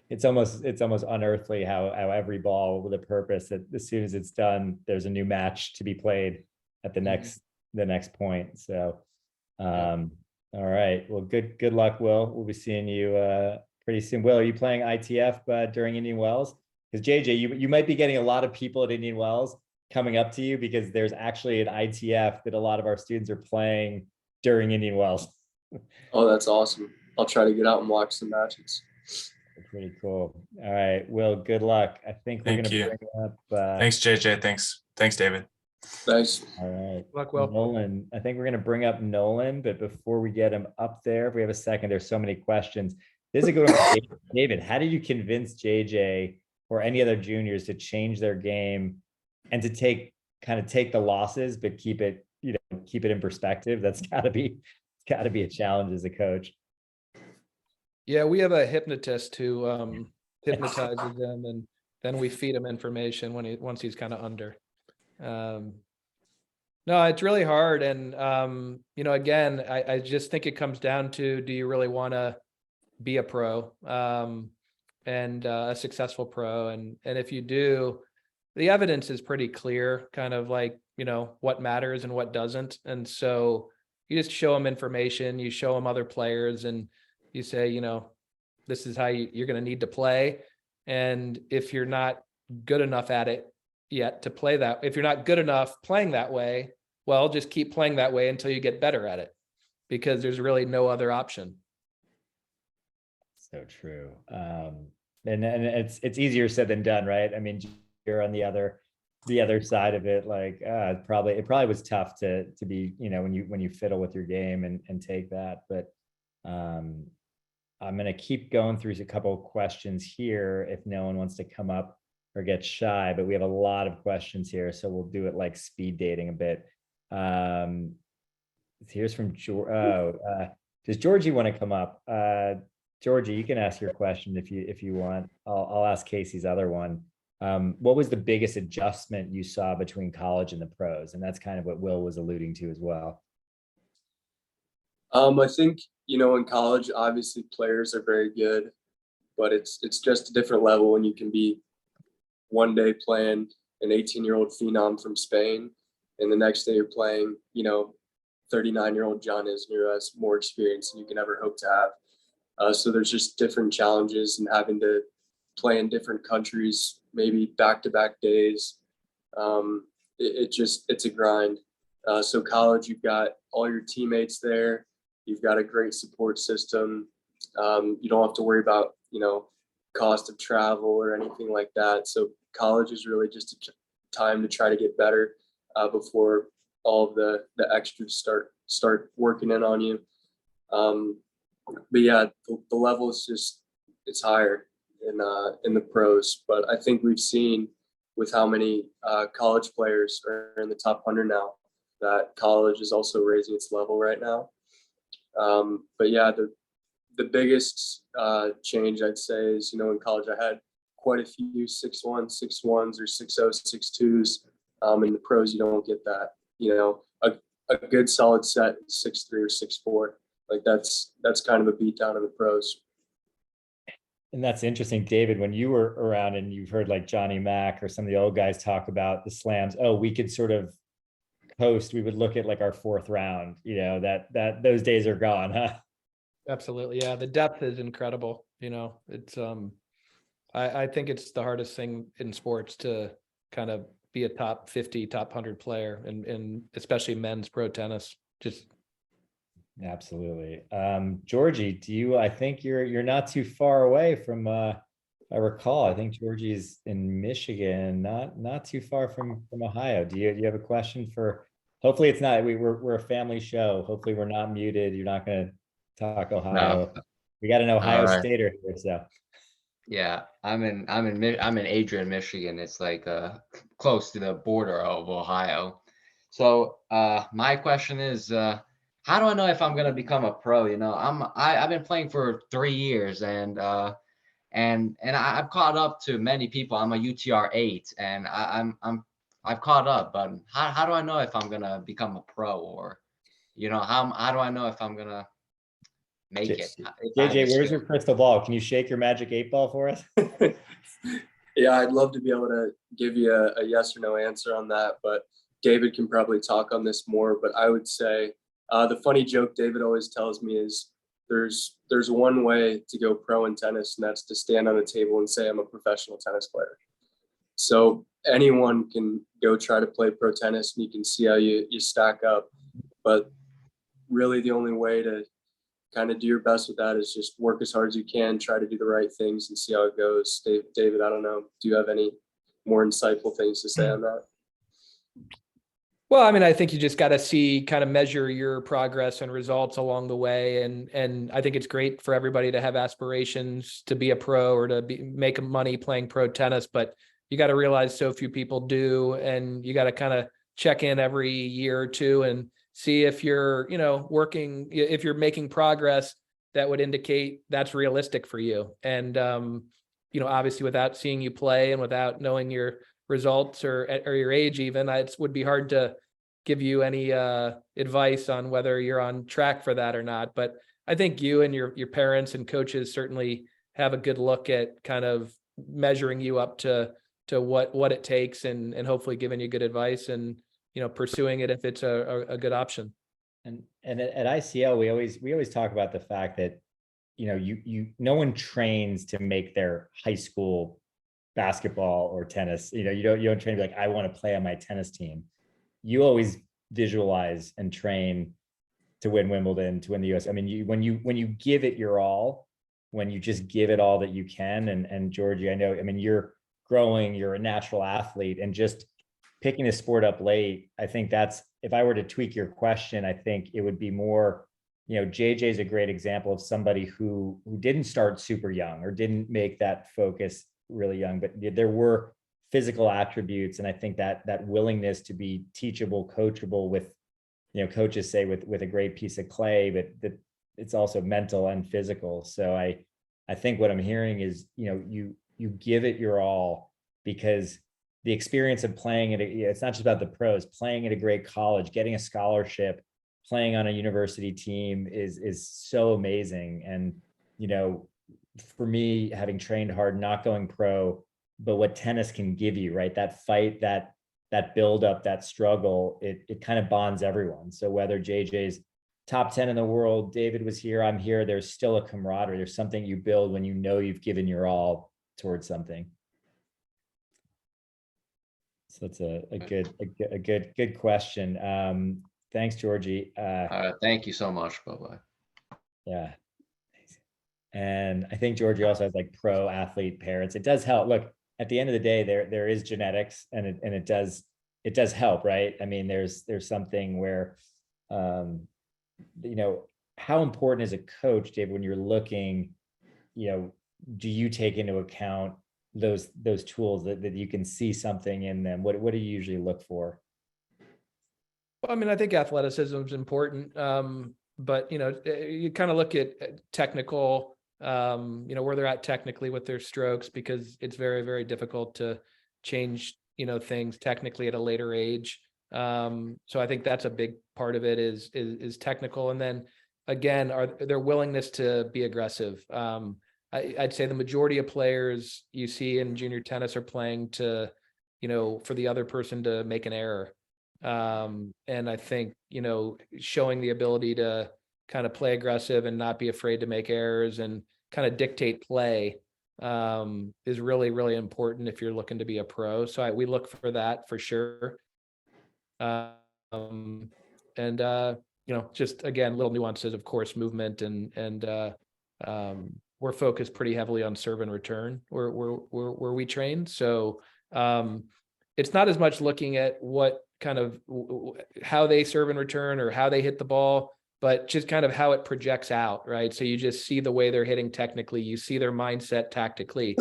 It's almost unearthly how every ball with a purpose, that as soon as it's done, there's a new match to be played at the next point. So, all right. Well, good luck, Will. We'll be seeing you pretty soon. Will, are you playing ITF during Indian Wells? Because JJ, you might be getting a lot of people at Indian Wells coming up to you, because there's actually an ITF that a lot of our students are playing during Indian Wells. Oh, that's awesome. I'll try to get out and watch some matches. Pretty cool. All right, Will, good luck. I think we're going to bring up. Thanks, JJ. Thanks, David. Thanks. All right. Good luck, Will. Nolan, I think we're going to bring up Nolan, but before we get him up there, if we have a second, there's so many questions. This is a good one. David, how did you convince JJ or any other juniors to change their game and to take the losses, but keep it in perspective? That's gotta be a challenge as a coach. Yeah, we have a hypnotist who hypnotizes them, and then we feed him information once he's kind of under. No, it's really hard. And, again, I just think it comes down to, do you really want to be a pro, and a successful pro. And if you do, the evidence is pretty clear, kind of like, what matters and what doesn't. And so you just show them information, you show them other players, and you say, this is how you're going to need to play. And if you're not good enough at it yet to play that, if you're not good enough playing that way, well, just keep playing that way until you get better at it, because there's really no other option. So true. And it's easier said than done, right? I mean, you're on the other side of it. Like, it probably was tough to be, when you fiddle with your game and take that. But I'm going to keep going through a couple of questions here if no one wants to come up or get shy, but we have a lot of questions here. So we'll do it like speed dating a bit. Here's from does Georgie want to come up? Georgie, you can ask your question if you want. I'll ask Casey's other one. What was the biggest adjustment you saw between college and the pros? And that's kind of what Will was alluding to as well. I think, in college, obviously players are very good, but it's just a different level when you can be one day playing an 18-year-old phenom from Spain, and the next day you're playing, 39-year-old John Isner, who has more experience than you can ever hope to have. So there's just different challenges, and having to play in different countries, maybe back-to-back days. It's a grind. So college, you've got all your teammates there. You've got a great support system. You don't have to worry about, cost of travel or anything like that. So college is really just a time to try to get better before all of the extras start working in on you. But yeah, the level is it's higher in the pros. But I think we've seen with how many college players are in the top 100 now, that college is also raising its level right now. But yeah, the biggest change I'd say is, in college I had quite a few 6'1", 6'1s or 6'0", 6'2s. In the pros, you don't get that. A good solid set 6'3" or 6'4. Like that's kind of a beat down in the pros. And that's interesting, David, when you were around and you've heard like Johnny Mack or some of the old guys talk about the slams. Oh, we could sort of coast. We would look at like our fourth round, that those days are gone, huh? Absolutely. Yeah. The depth is incredible. It's, I think it's the hardest thing in sports to kind of be a top 50, top 100 player in especially men's pro tennis. Just absolutely. Georgie, I think you're not too far away from I recall, I think Georgie's in Michigan, not too far from Ohio. Do you have a question for, hopefully it's not, we're a family show. Hopefully we're not muted. You're not going to talk Ohio. No. We got an Ohio All right. Stater here, so. Yeah, I'm in Adrian, Michigan. It's like close to the border of Ohio. So my question is, how do I know if I'm gonna become a pro? I've been playing for 3 years, and I've caught up to many people. I'm a UTR 8, and I've caught up. But how do I know if I'm gonna become a pro, or how do I know if I'm gonna make it? JJ, where's your crystal ball? Can you shake your magic 8 ball for us? Yeah, I'd love to be able to give you a yes or no answer on that, but David can probably talk on this more. But I would say the funny joke David always tells me is there's one way to go pro in tennis, and that's to stand on a table and say I'm a professional tennis player. So anyone can go try to play pro tennis, and you can see how you stack up. But really the only way to kind of do your best with that is just work as hard as you can, try to do the right things and see how it goes. David, I don't know, do you have any more insightful things to say on that? Well, I mean, I think you just got to kind of measure your progress and results along the way. And I think it's great for everybody to have aspirations to be a pro or to make money playing pro tennis, but you got to realize so few people do. And you got to kind of check in every year or two and see if you're, working, if you're making progress that would indicate that's realistic for you. And, obviously without seeing you play and without knowing your results or your age, even, it would be hard to give you any advice on whether you're on track for that or not. But I think you and your parents and coaches certainly have a good look at kind of measuring you up to what it takes, and hopefully giving you good advice, and pursuing it if it's a good option. And at ICL, we always talk about the fact that, no one trains to make their high school basketball or tennis. You don't train to be like, I want to play on my tennis team. You always visualize and train to win Wimbledon, to win the US. I mean, when you give it your all, when you just give it all that you can, and Georgie, I know, I mean, you're growing, you're a natural athlete, and just picking a sport up late, I think that's, if I were to tweak your question, I think it would be more, JJ's a great example of somebody who didn't start super young or didn't make that focus really young, but there were physical attributes. And I think that willingness to be teachable, coachable with, coaches say with a great piece of clay, but that it's also mental and physical. So I think what I'm hearing is, you give it your all, because the experience of playing it, it's not just about the pros, playing at a great college, getting a scholarship, playing on a university team is so amazing. And, for me, having trained hard, not going pro, but what tennis can give you, right? That fight, that build up, that struggle, it kind of bonds everyone. So whether JJ's top 10 in the world, David was here, I'm here, there's still a camaraderie. There's something you build when you've given your all towards something. So it's a good question. Thanks, Georgie. Thank you so much. Bye-bye. Yeah. And I think Georgie also has like pro athlete parents. It does help. Look, at the end of the day, there is genetics, and it does help, right? I mean, there's something where, how important is a coach, David, when you're looking, do you take into account those tools that you can see something in them? What do you usually look for? Well, I mean, I think athleticism is important. But, you kind of look at technical, where they're at technically with their strokes, because it's very, very difficult to change, things technically at a later age. So I think that's a big part of it is technical. And then again, their willingness to be aggressive. I'd say the majority of players you see in junior tennis are playing to, for the other person to make an error. And I think, showing the ability to kind of play aggressive and not be afraid to make errors and kind of dictate play, is really, really important if you're looking to be a pro. So we look for that for sure. Just again, little nuances, of course, movement and we're focused pretty heavily on serve and return where we train. So it's not as much looking at what kind of how they serve and return or how they hit the ball, but just kind of how it projects out, right? So you just see the way they're hitting technically, you see their mindset tactically.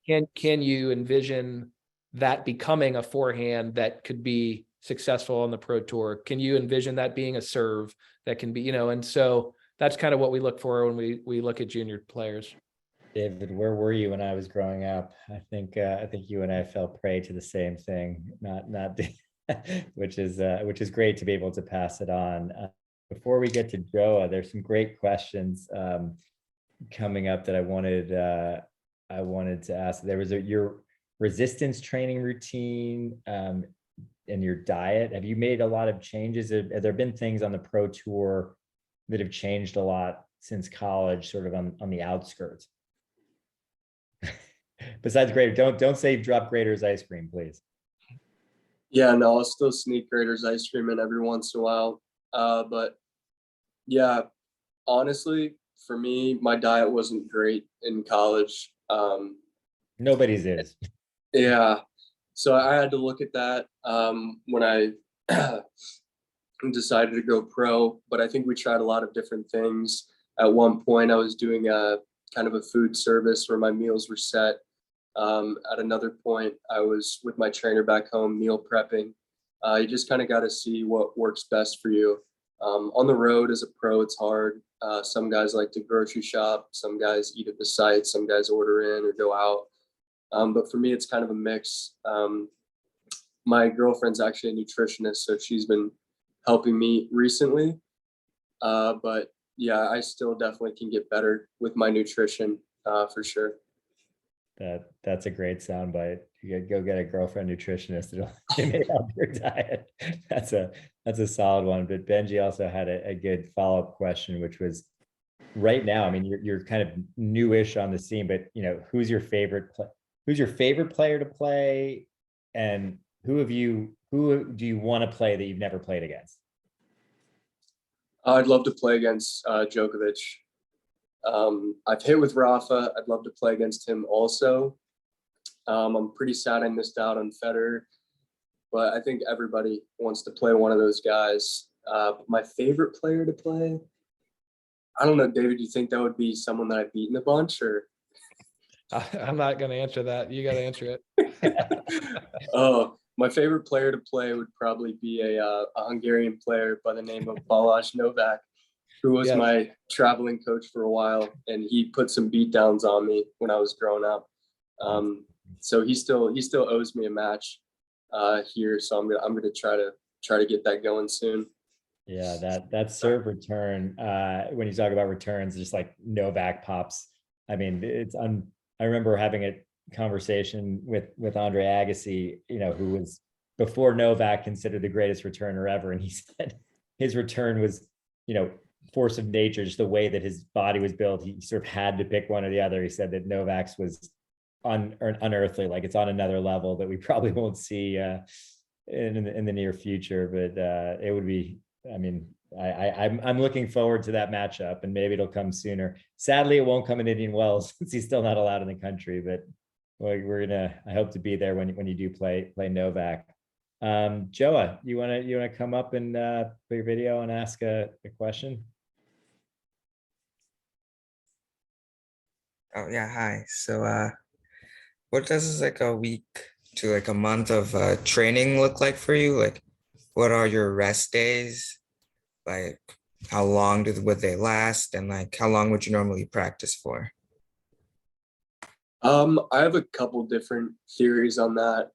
Can you envision that becoming a forehand that could be successful on the pro tour? Can you envision that being a serve that can be, and so that's kind of what we look for when we look at junior players. David, where were you when I was growing up? I think you and I fell prey to the same thing, not which is great to be able to pass it on. Before we get to Joa, there's some great questions coming up that I wanted to ask. There was your resistance training routine and your diet. Have you made a lot of changes? Have there been things on the pro tour that have changed a lot since college, sort of on the outskirts? Besides Grader, don't say drop Grader's ice cream, please. Yeah, no, I'll still sneak Grader's ice cream in every once in a while. But yeah, honestly, for me, my diet wasn't great in college. Nobody's is. Yeah, so I had to look at that when I decided to go pro. But I think we tried a lot of different things. At one point, I was doing a kind of a food service where my meals were set. At another point, I was with my trainer back home, meal prepping. You just kind of got to see what works best for you. On the road as a pro, it's hard. Some guys like to grocery shop. Some guys eat at the site. Some guys order in or go out. But for me, it's kind of a mix. My girlfriend's actually a nutritionist, so she's been helping me recently. But yeah, I still definitely can get better with my nutrition, for sure. That's a great soundbite. You go get a girlfriend nutritionist. It may help your diet. That's a solid one. But Benji also had a good follow-up question, which was right now. I mean, you're kind of newish on the scene, but who's your favorite player to play, and who do you want to play that you've never played against? I'd love to play against Djokovic. I've hit with Rafa. I'd love to play against him also. I'm pretty sad I missed out on Federer, but I think everybody wants to play one of those guys. My favorite player to play, I don't know, David, do you think that would be someone that I've beaten a bunch, or? I'm not going to answer that. You got to answer it. Oh, my favorite player to play would probably be a Hungarian player by the name of Balázs Novak, who was Yes. my traveling coach for a while, and he put some beat downs on me when I was growing up. So he still owes me a match here. So I'm gonna try to get that going soon. Yeah, that serve return, when you talk about returns, just like Novak pops. I mean, I remember having a conversation with Andre Agassi, who was before Novak considered the greatest returner ever, and he said his return was, force of nature, just the way that his body was built. He sort of had to pick one or the other. He said that Novak's was unearthly, like it's on another level that we probably won't see in the near future. But it would be, I mean, I'm looking forward to that matchup, and maybe it'll come sooner. Sadly, it won't come in Indian Wells since he's still not allowed in the country. But I hope to be there when you do play Novak. Joa, you wanna come up and put your video and ask a question? Oh yeah, hi. So what does like a week to like a month of training look like for you? Like what are your rest days? Like how long would they last, and like how long would you normally practice for? I have a couple different theories on that.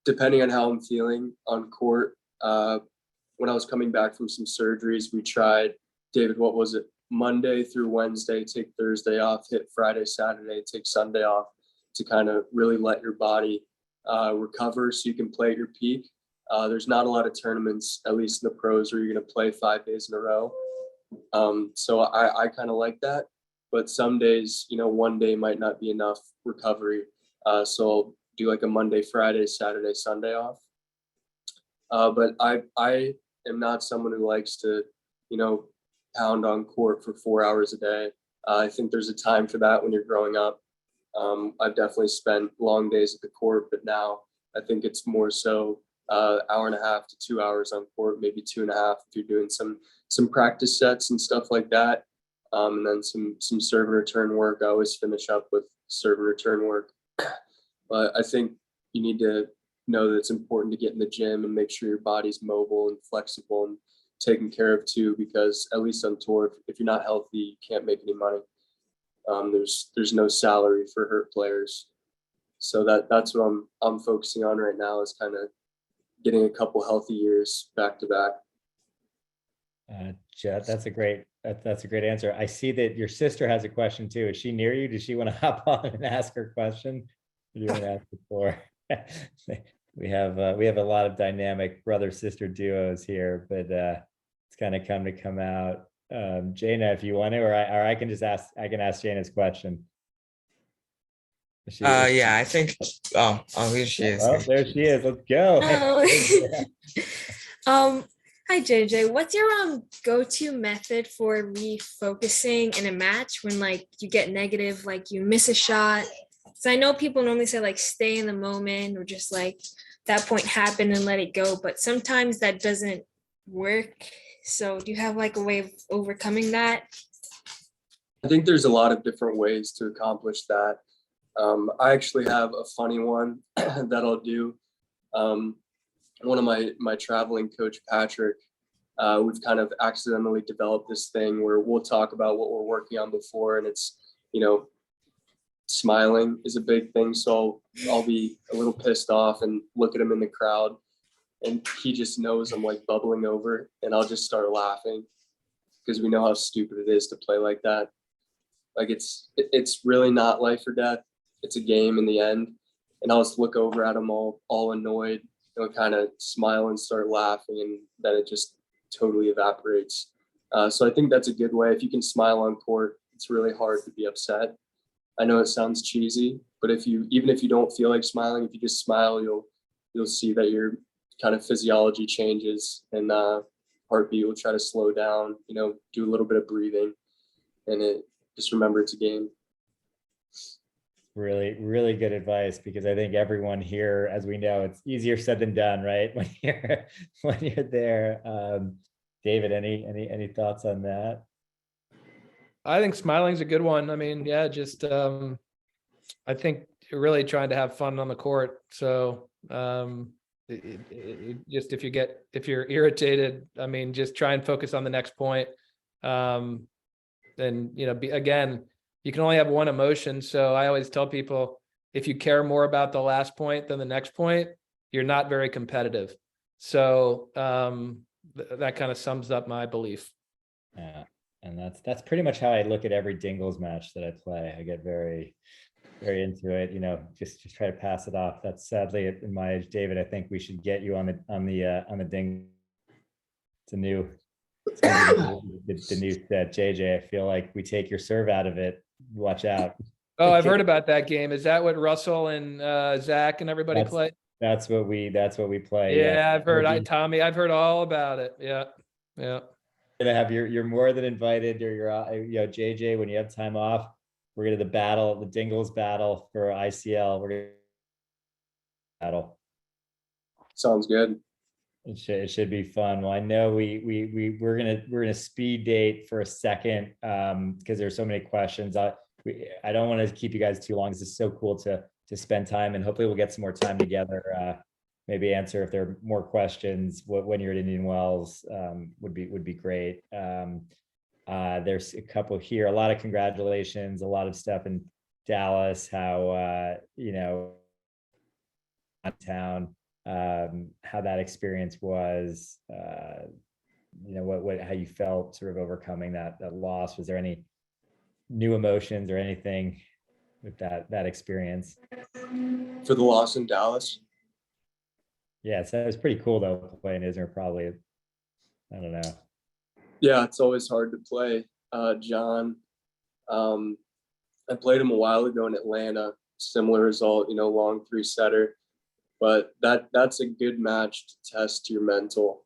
Depending on how I'm feeling on court. When I was coming back from some surgeries, we tried, David, what was it? Monday through Wednesday, take Thursday off, hit Friday, Saturday, take Sunday off, to kind of really let your body recover so you can play at your peak. There's not a lot of tournaments, at least in the pros, where you're going to play 5 days in a row. So I kind of like that. But some days, one day might not be enough recovery. So I'll do like a Monday, Friday, Saturday, Sunday off. But I am not someone who likes to, pound on court for 4 hours a day. I think there's a time for that when you're growing up. I've definitely spent long days at the court, but now I think it's more so hour and a half to 2 hours on court, maybe 2.5 if you're doing some practice sets and stuff like that. And then some serve and return work. I always finish up with serve and return work. But I think you need to know that it's important to get in the gym and make sure your body's mobile and flexible and taken care of too, because at least on tour, if you're not healthy, you can't make any money. There's no salary for hurt players. So that's what I'm focusing on right now, is kind of getting a couple healthy years back to back. Jet, that's a great answer. I see that your sister has a question too. Is she near you? Does she want to hop on and ask her question? Or do you want to ask before? We have a lot of dynamic brother-sister duos here, but it's kind of come out. Jaina, if you want to, or I can just ask. I can ask Jaina's question. Yeah, I think. Oh, here she is. Oh, there she is. Let's go. Hi JJ. What's your go-to method for refocusing in a match when like you get negative, like you miss a shot? So I know people normally say like stay in the moment, or just like that point happened and let it go, but sometimes that doesn't work. So do you have like a way of overcoming that? I think there's a lot of different ways to accomplish that. I actually have a funny one that I'll do. One of my traveling coach, Patrick, we've kind of accidentally developed this thing where we'll talk about what we're working on before, and it's, smiling is a big thing. So I'll be a little pissed off and look at him in the crowd, and he just knows I'm like bubbling over, and I'll just start laughing. because we know how stupid it is to play like that. Like it's really not life or death. It's a game in the end. And I'll just look over at them all annoyed, kind of smile and start laughing, and then it just totally evaporates. So I think that's a good way. If you can smile on court, it's really hard to be upset. I know it sounds cheesy, but even if you don't feel like smiling, if you just smile, you'll see that your kind of physiology changes, and heartbeat will try to slow down. Do a little bit of breathing, and just remember it's a game. Really, really good advice, because I think everyone here, as we know, it's easier said than done, right? When you're there. David, any thoughts on that? I think smiling's a good one. I mean, yeah, just I think you're really trying to have fun on the court. So just if you're irritated, I mean, just try and focus on the next point. And again, you can only have one emotion. So I always tell people, if you care more about the last point than the next point, you're not very competitive. So that kind of sums up my belief. Yeah, and that's pretty much how I look at every Dingles match that I play. I get very, very into it. Just try to pass it off. That's sadly in my age, David. I think we should get you on the ding. It's the new JJ. I feel like we take your serve out of it. Watch out. Oh, I've heard about that game. Is that what Russell and Zach and everybody play? That's what we play. Yeah, I've heard. Tommy, I've heard all about it. Yeah. Gonna have you're more than invited, or JJ, when you have time off, we're gonna the Dingles battle for ICL. We're gonna battle. Sounds good. It should be fun. Well, I know we're gonna speed date for a second, because there's so many questions. I don't want to keep you guys too long. This is so cool to spend time, and hopefully we'll get some more time together. Maybe answer if there are more questions when you're at Indian Wells, would be great. There's a couple here. A lot of congratulations. A lot of stuff in Dallas. How town. How that experience was, how you felt sort of overcoming that loss. Was there any new emotions or anything with that experience? For the loss in Dallas? Yeah, so it was pretty cool though, playing Isner, probably. I don't know. Yeah, it's always hard to play John. I played him a while ago in Atlanta. Similar result, long 3-setter. But that's a good match to test your mental.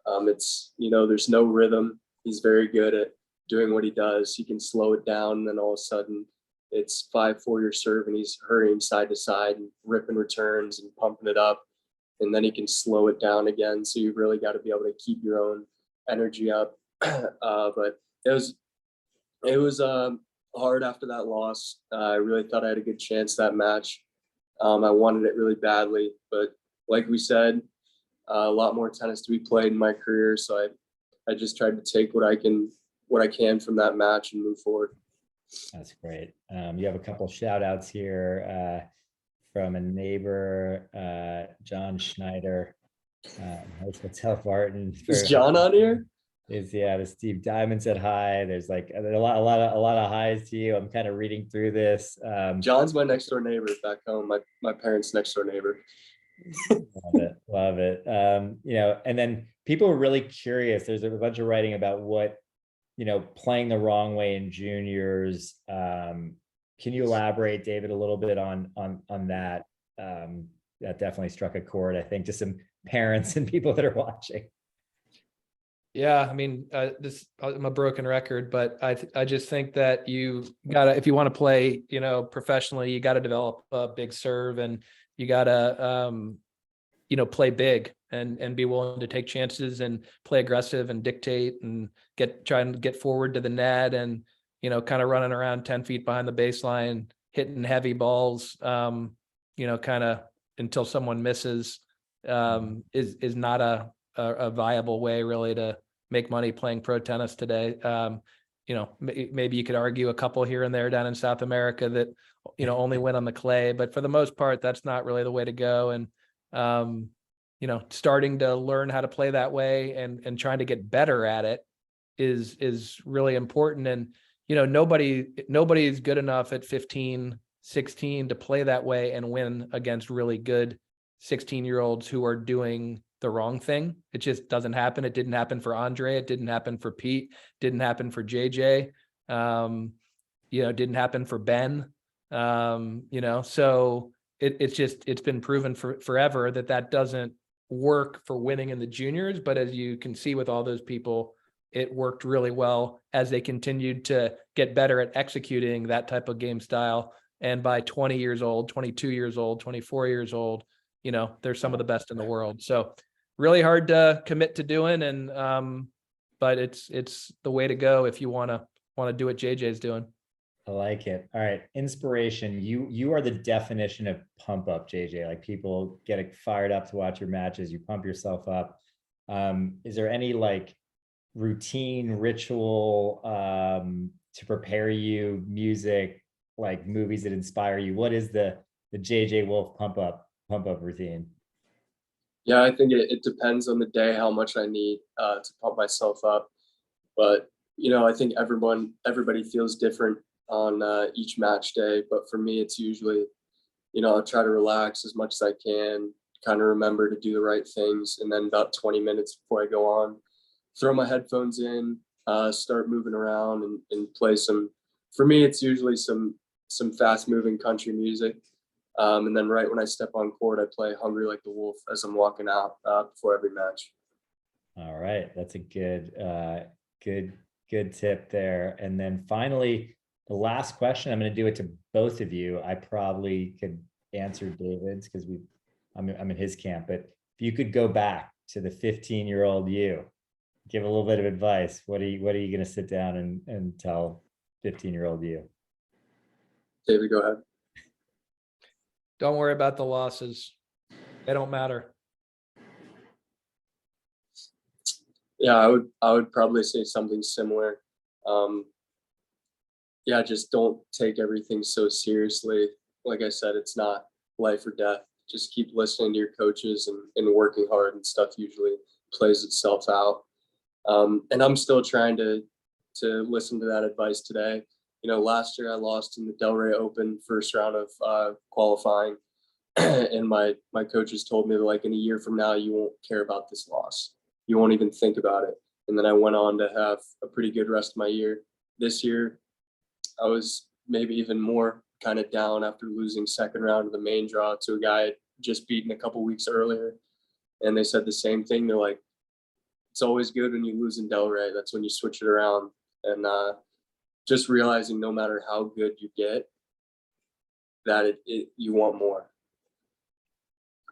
It's, there's no rhythm. He's very good at doing what he does. He can slow it down, and then all of a sudden it's 5-4 your serve, and he's hurrying side to side and ripping returns and pumping it up. And then he can slow it down again. So you've really got to be able to keep your own energy up. But it was hard after that loss. I really thought I had a good chance that match. I wanted it really badly, but like we said, a lot more tennis to be played in my career. So I just tried to take what I can from that match and move forward. That's great. You have a couple shout outs here from a neighbor, John Schneider. Hotel Barton. Is John on here? The Steve Diamond said hi. There's like a lot of highs to you. I'm kind of reading through this. John's my next door neighbor back home. My parents' next door neighbor. Love it. And then people are really curious. There's a bunch of writing about what, playing the wrong way in juniors. Can you elaborate, David, a little bit on that? That definitely struck a chord, I think, to some parents and people that are watching. Yeah, I mean, I'm a broken record, but I just think that you gotta, if you want to play, professionally, you got to develop a big serve, and you got to, play big and be willing to take chances and play aggressive and dictate and try and get forward to the net, and kind of running around 10 feet behind the baseline, hitting heavy balls, kind of until someone misses, is not a viable way really to make money playing pro tennis today. Maybe you could argue a couple here and there down in South America that, only win on the clay, but for the most part, that's not really the way to go. And, starting to learn how to play that way and trying to get better at it is really important. And, you know, nobody is good enough at 15, 16 to play that way and win against really good 16-year-olds who are doing the wrong thing. It just doesn't happen. It didn't happen for Andre. It didn't happen for Pete. Didn't happen for JJ. You know, didn't happen for Ben. You know, so it's been proven forever that doesn't work for winning in the juniors. But as you can see with all those people, it worked really well as they continued to get better at executing that type of game style. And by 20 years old, 22 years old, 24 years old, you know, they're some of the best in the world. So really hard to commit to doing. And, but it's the way to go if you want to do what JJ's doing. I like it. All right. Inspiration. You are the definition of pump up, JJ. Like, people get fired up to watch your matches. You pump yourself up. Is there any like routine ritual to prepare you, music, like movies that inspire you? What is the JJ Wolf pump up routine? Yeah, I think it depends on the day how much I need to pump myself up. But, you know, I think everybody feels different on each match day. But for me, it's usually, you know, I'll try to relax as much as I can, kind of remember to do the right things. And then about 20 minutes before I go on, throw my headphones in, start moving around and play some, for me, it's usually some fast moving country music. And then right when I step on court, I play Hungry Like the Wolf as I'm walking out before every match. All right. That's a good tip there. And then finally, the last question, I'm going to do it to both of you. I probably could answer David's because I'm in his camp, but if you could go back to the 15-year-old you, give a little bit of advice, what are you going to sit down and tell 15-year-old you? David, go ahead. Don't worry about the losses. They don't matter. Yeah, I would probably say something similar. Yeah, just don't take everything so seriously. Like I said, it's not life or death. Just keep listening to your coaches and working hard, and stuff usually plays itself out. And I'm still trying to listen to that advice today. You know, last year I lost in the Delray Open first round of qualifying. And my coaches told me, like, in a year from now, you won't care about this loss. You won't even think about it. And then I went on to have a pretty good rest of my year. This year, I was maybe even more kind of down after losing second round of the main draw to a guy I'd just beaten a couple weeks earlier. And they said the same thing. They're like, it's always good when you lose in Delray. That's when you switch it around. And just realizing no matter how good you get, that you want more.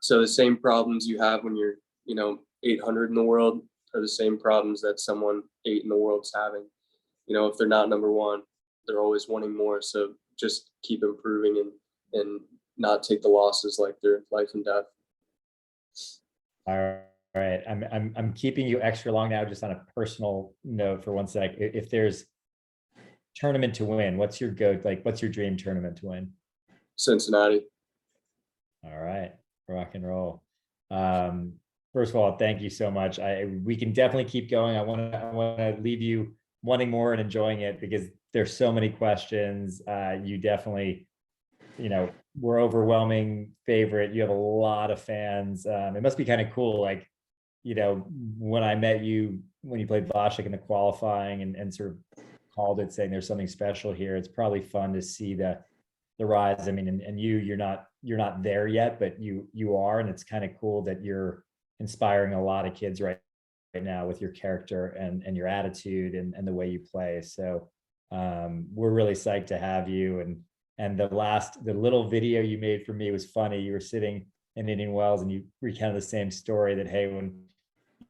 So the same problems you have when you're, you know, 800 in the world are the same problems that someone 8 in the world's having. You know, if they're not number one, they're always wanting more. So just keep improving and not take the losses like they're life and death. All right. I'm keeping you extra long now, just on a personal note for 1 sec. If there's tournament to win, what's your what's your dream tournament to win? Cincinnati. All right. Rock and roll. First of all, thank you so much. We can definitely keep going. I want to leave you wanting more and enjoying it, because there's so many questions. You definitely, you know, we're overwhelming favorite. You have a lot of fans. It must be kind of cool. Like, you know, when I met you, when you played Vasek in the qualifying and sort of called it saying there's something special here, it's probably fun to see the rise. I mean, and you're not there yet, but you are, and it's kind of cool that you're inspiring a lot of kids right now with your character and your attitude and the way you play. So we're really psyched to have you. And the little video you made for me was funny. You were sitting in Indian Wells and you recounted the same story that, hey, when,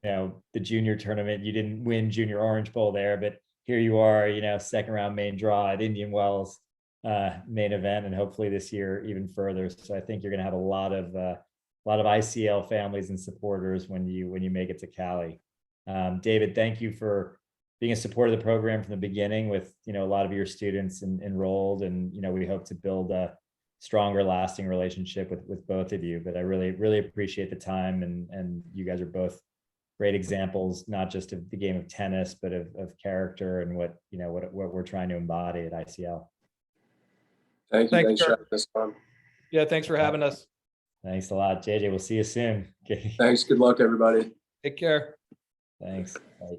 you know, the junior tournament, you didn't win Junior Orange Bowl there, but here you are, you know, second round main draw at Indian Wells main event, and hopefully this year even further. So I think you're going to have a lot of ICL families and supporters when you make it to Cali. David, thank you for being a supporter of the program from the beginning, with, you know, a lot of your students enrolled, and, you know, we hope to build a stronger, lasting relationship with both of you. But I really appreciate the time, and you guys are both great examples, not just of the game of tennis, but of character and what we're trying to embody at ICL. Thank you. Thanks, Thanks for Kurt. having us on. Yeah, thanks for having us. Thanks a lot, JJ. We'll see you soon. Okay. Thanks. Good luck, everybody. Take care. Thanks. Bye.